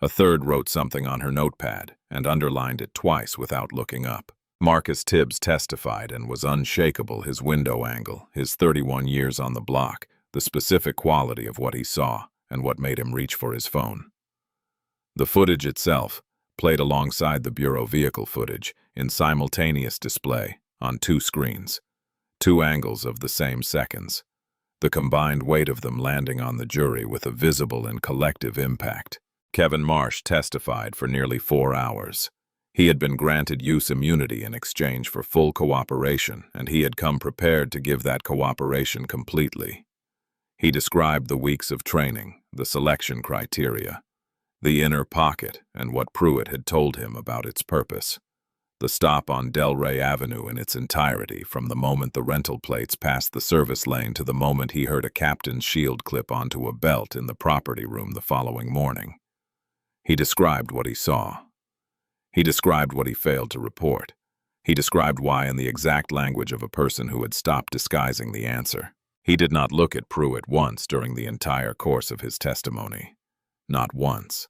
A third wrote something on her notepad and underlined it twice without looking up. Marcus Tibbs testified and was unshakable, his window angle, his 31 years on the block, the specific quality of what he saw, and what made him reach for his phone. The footage itself, played alongside the Bureau vehicle footage, in simultaneous display, on 2 screens, 2 angles of the same seconds, the combined weight of them landing on the jury with a visible and collective impact. Kevin Marsh testified for nearly 4 hours. He had been granted use immunity in exchange for full cooperation, and he had come prepared to give that cooperation completely. He described the weeks of training, the selection criteria, the inner pocket, and what Pruitt had told him about its purpose. The stop on Delray Avenue in its entirety, from the moment the rental plates passed the service lane to the moment he heard a captain's shield clip onto a belt in the property room the following morning. He described what he saw. He described what he failed to report. He described why in the exact language of a person who had stopped disguising the answer. He did not look at Pruitt once during the entire course of his testimony. Not once.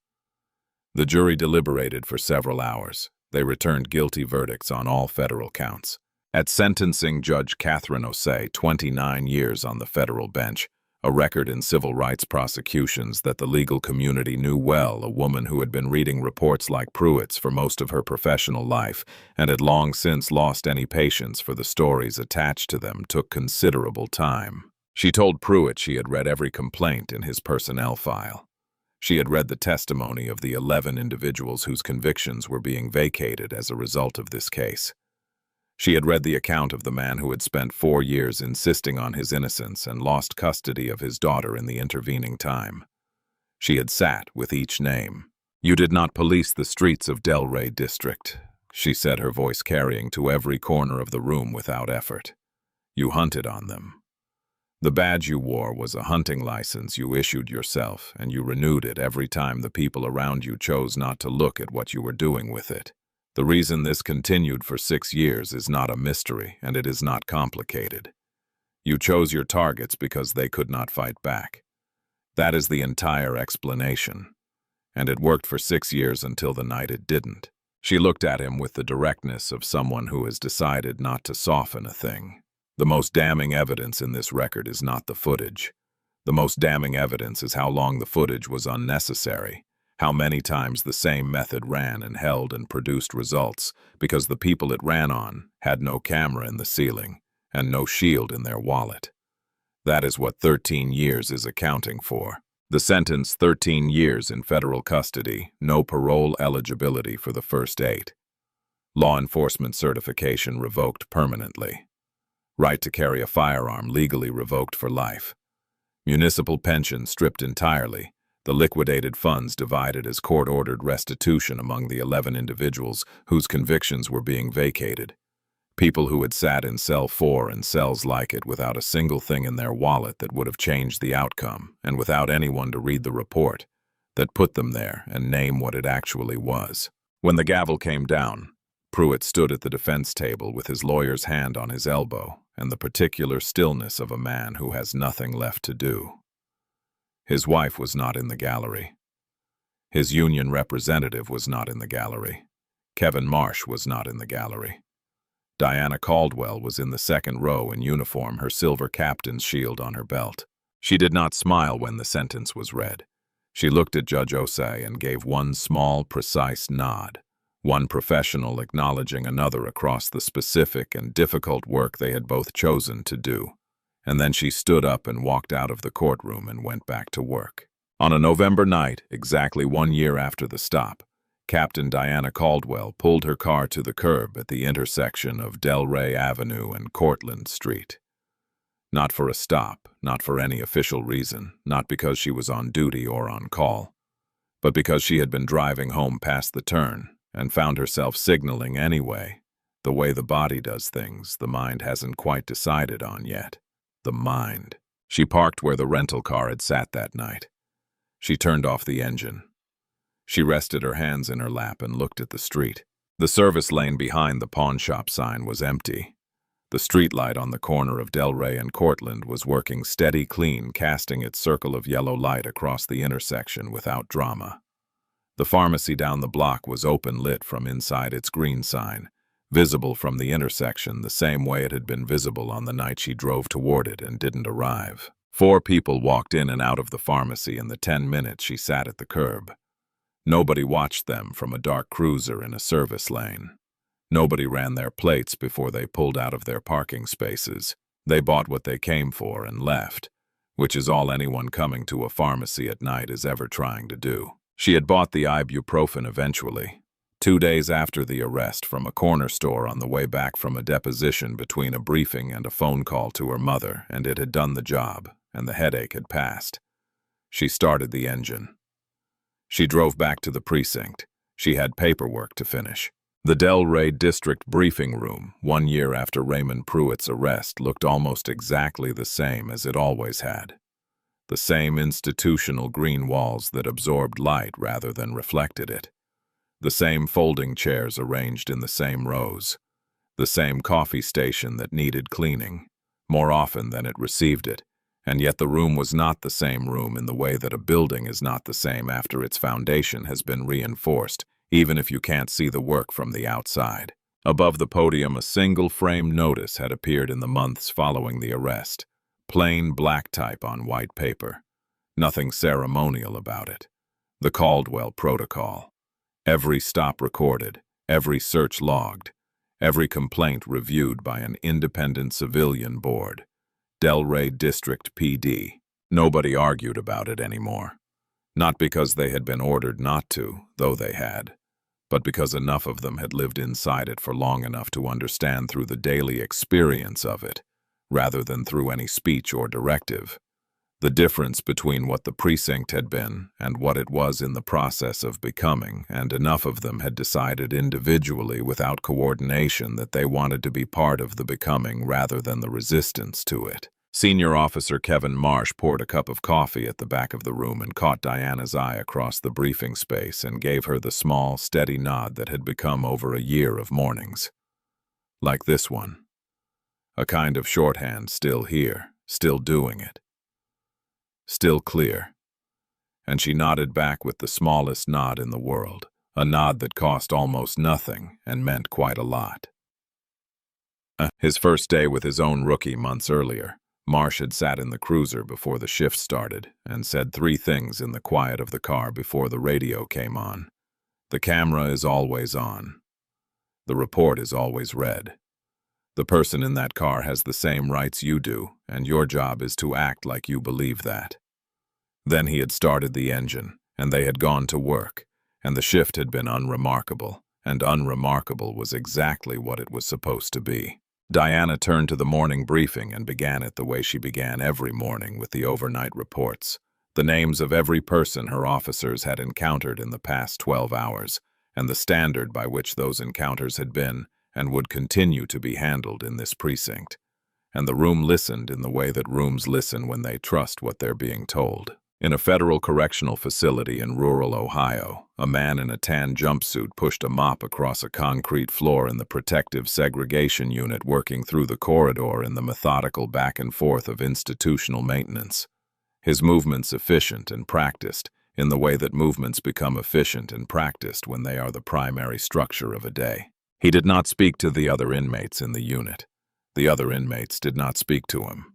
The jury deliberated for several hours. They returned guilty verdicts on all federal counts. At sentencing, Judge Catherine Osei, 29 years on the federal bench, a record in civil rights prosecutions that the legal community knew well, a woman who had been reading reports like Pruitt's for most of her professional life and had long since lost any patience for the stories attached to them, took considerable time. She told Pruitt she had read every complaint in his personnel file. She had read the testimony of the 11 individuals whose convictions were being vacated as a result of this case. She had read the account of the man who had spent 4 years insisting on his innocence and lost custody of his daughter in the intervening time. She had sat with each name. "You did not police the streets of Delray District," she said, her voice carrying to every corner of the room without effort. "You hunted on them. The badge you wore was a hunting license you issued yourself, and you renewed it every time the people around you chose not to look at what you were doing with it. The reason this continued for 6 years is not a mystery, and it is not complicated. You chose your targets because they could not fight back. That is the entire explanation. And it worked for 6 years until the night it didn't. She looked at him with the directness of someone who has decided not to soften a thing. The most damning evidence in this record is not the footage. The most damning evidence is how long the footage was unnecessary, how many times the same method ran and held and produced results because the people it ran on had no camera in the ceiling and no shield in their wallet. That is what 13 years is accounting for. The sentence, 13 years in federal custody, no parole eligibility for the first 8. Law enforcement certification revoked permanently. Right to carry a firearm legally revoked for life. Municipal pension stripped entirely. The liquidated funds divided as court-ordered restitution among the 11 individuals whose convictions were being vacated. People who had sat in cell 4 and cells like it without a single thing in their wallet that would have changed the outcome, and without anyone to read the report that put them there and name what it actually was. When the gavel came down, Pruitt stood at the defense table with his lawyer's hand on his elbow and the particular stillness of a man who has nothing left to do. His wife was not in the gallery. His union representative was not in the gallery. Kevin Marsh was not in the gallery. Diana Caldwell was in the second row in uniform, her silver captain's shield on her belt. She did not smile when the sentence was read. She looked at Judge Osei and gave one small, precise nod, one professional acknowledging another across the specific and difficult work they had both chosen to do. And then she stood up and walked out of the courtroom and went back to work. On a November night, exactly 1 year after the stop, Captain Diana Caldwell pulled her car to the curb at the intersection of Delray Avenue and Cortlandt Street. Not for a stop, not for any official reason, not because she was on duty or on call, but because she had been driving home past the turn and found herself signaling anyway. The way the body does things, the mind hasn't quite decided on yet. The mind. She parked where the rental car had sat that night. She turned off the engine. She rested her hands in her lap and looked at the street. The service lane behind the pawn shop sign was empty. The streetlight on the corner of Delray and Cortlandt was working steady clean, casting its circle of yellow light across the intersection without drama. The pharmacy down the block was open lit from inside its green sign, visible from the intersection the same way it had been visible on the night she drove toward it and didn't arrive. 4 people walked in and out of the pharmacy in the 10 minutes she sat at the curb. Nobody watched them from a dark cruiser in a service lane. Nobody ran their plates before they pulled out of their parking spaces. They bought what they came for and left, which is all anyone coming to a pharmacy at night is ever trying to do. She had bought the ibuprofen eventually, 2 days after the arrest, from a corner store on the way back from a deposition between a briefing and a phone call to her mother, and it had done the job, and the headache had passed. She started the engine. She drove back to the precinct. She had paperwork to finish. The Delray District briefing room, 1 year after Raymond Pruitt's arrest, looked almost exactly the same as it always had. The same institutional green walls that absorbed light rather than reflected it. The same folding chairs arranged in the same rows. The same coffee station that needed cleaning, more often than it received it. And yet the room was not the same room in the way that a building is not the same after its foundation has been reinforced, even if you can't see the work from the outside. Above the podium, a single frame notice had appeared in the months following the arrest. Plain black type on white paper. Nothing ceremonial about it. The Caldwell Protocol. Every stop recorded, every search logged, every complaint reviewed by an independent civilian board. Delray District PD. Nobody argued about it anymore. Not because they had been ordered not to, though they had, but because enough of them had lived inside it for long enough to understand through the daily experience of it, rather than through any speech or directive, the difference between what the precinct had been and what it was in the process of becoming, and enough of them had decided individually without coordination that they wanted to be part of the becoming rather than the resistance to it. Senior Officer Kevin Marsh poured a cup of coffee at the back of the room and caught Diana's eye across the briefing space and gave her the small, steady nod that had become over a year of mornings. Like this one. A kind of shorthand, still here, still doing it. Still clear. And she nodded back with the smallest nod in the world, a nod that cost almost nothing and meant quite a lot. His first day with his own rookie months earlier, Marsh had sat in the cruiser before the shift started and said 3 things in the quiet of the car before the radio came on. The camera is always on. The report is always read. The person in that car has the same rights you do, and your job is to act like you believe that. Then he had started the engine, and they had gone to work, and the shift had been unremarkable, and unremarkable was exactly what it was supposed to be. Diana turned to the morning briefing and began it the way she began every morning with the overnight reports, the names of every person her officers had encountered in the past 12 hours, and the standard by which those encounters had been and would continue to be handled in this precinct. And the room listened in the way that rooms listen when they trust what they're being told. In a federal correctional facility in rural Ohio, a man in a tan jumpsuit pushed a mop across a concrete floor in the protective segregation unit, working through the corridor in the methodical back and forth of institutional maintenance. His movements efficient and practiced, in the way that movements become efficient and practiced when they are the primary structure of a day. He did not speak to the other inmates in the unit. The other inmates did not speak to him.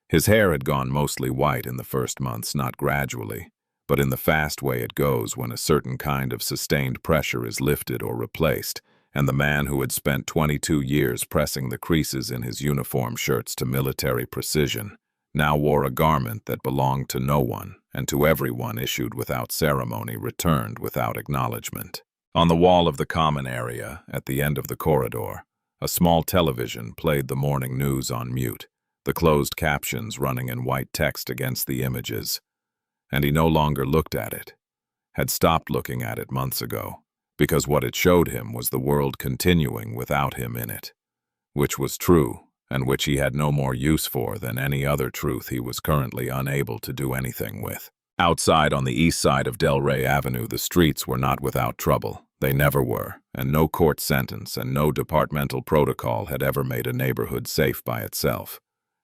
His hair had gone mostly white in the first months, not gradually, but in the fast way it goes when a certain kind of sustained pressure is lifted or replaced, and the man who had spent 22 years pressing the creases in his uniform shirts to military precision now wore a garment that belonged to no one and to everyone, issued without ceremony, returned without acknowledgement. On the wall of the common area, at the end of the corridor, a small television played the morning news on mute, the closed captions running in white text against the images. And he no longer looked at it, had stopped looking at it months ago, because what it showed him was the world continuing without him in it, which was true, and which he had no more use for than any other truth he was currently unable to do anything with. Outside on the east side of Delray Avenue, the streets were not without trouble. They never were, and no court sentence and no departmental protocol had ever made a neighborhood safe by itself,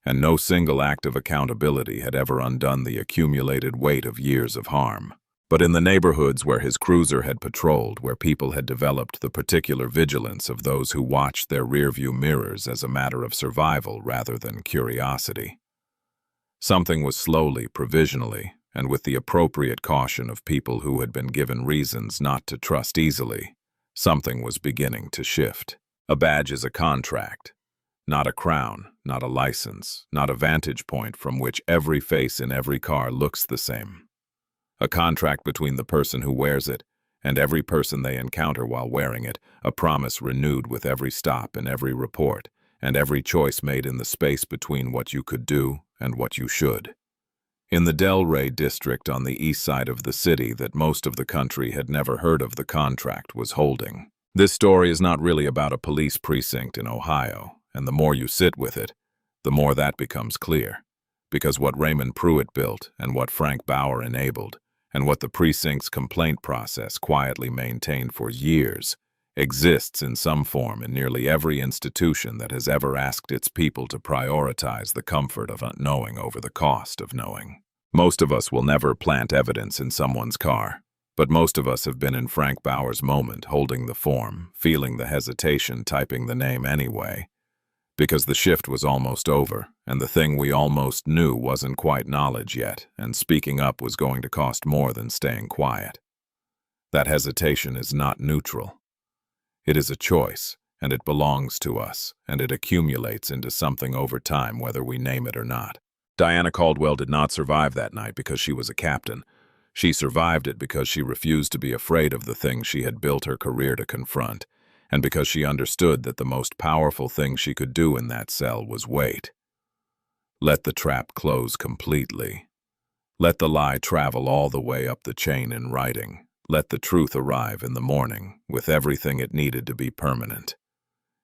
and no single act of accountability had ever undone the accumulated weight of years of harm. But in the neighborhoods where his cruiser had patrolled, where people had developed the particular vigilance of those who watched their rearview mirrors as a matter of survival rather than curiosity, something was slowly, provisionally, and with the appropriate caution of people who had been given reasons not to trust easily, something was beginning to shift. A badge is a contract, not a crown, not a license, not a vantage point from which every face in every car looks the same. A contract between the person who wears it and every person they encounter while wearing it, a promise renewed with every stop and every report, and every choice made in the space between what you could do and what you should. In the Delray district on the east side of the city that most of the country had never heard of, the contract was holding. This story is not really about a police precinct in Ohio, and the more you sit with it, the more that becomes clear. Because what Raymond Pruitt built and what Frank Bauer enabled, and what the precinct's complaint process quietly maintained for years, exists in some form in nearly every institution that has ever asked its people to prioritize the comfort of knowing over the cost of knowing. Most of us will never plant evidence in someone's car, but most of us have been in Frank Bauer's moment, holding the form, feeling the hesitation, typing the name anyway, because the shift was almost over, and the thing we almost knew wasn't quite knowledge yet, and speaking up was going to cost more than staying quiet. That hesitation is not neutral. It is a choice, and it belongs to us, and it accumulates into something over time, whether we name it or not. Diana Caldwell did not survive that night because she was a captain. She survived it because she refused to be afraid of the things she had built her career to confront, and because she understood that the most powerful thing she could do in that cell was wait. Let the trap close completely. Let the lie travel all the way up the chain in writing. Let the truth arrive in the morning with everything it needed to be permanent.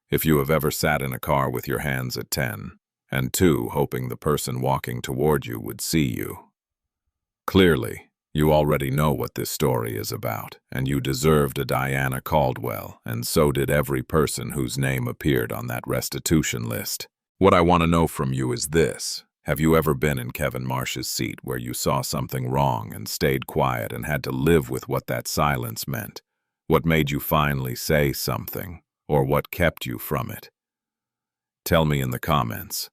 If you have ever sat in a car with your hands at 10, and 2, hoping the person walking toward you would see you. Clearly, you already know what this story is about, and you deserved a Diana Caldwell, and so did every person whose name appeared on that restitution list. What I want to know from you is this. Have you ever been in Kevin Marsh's seat where you saw something wrong and stayed quiet and had to live with what that silence meant? What made you finally say something, or what kept you from it? Tell me in the comments,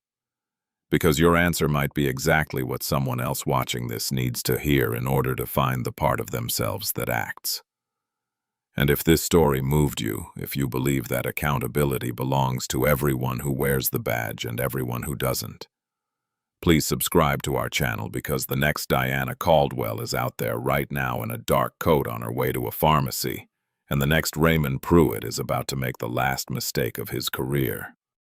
because your answer might be exactly what someone else watching this needs to hear in order to find the part of themselves that acts. And if this story moved you, if you believe that accountability belongs to everyone who wears the badge and everyone who doesn't, please subscribe to our channel, because the next Diana Caldwell is out there right now in a dark coat on her way to a pharmacy, and the next Raymond Pruitt is about to make the last mistake of his career.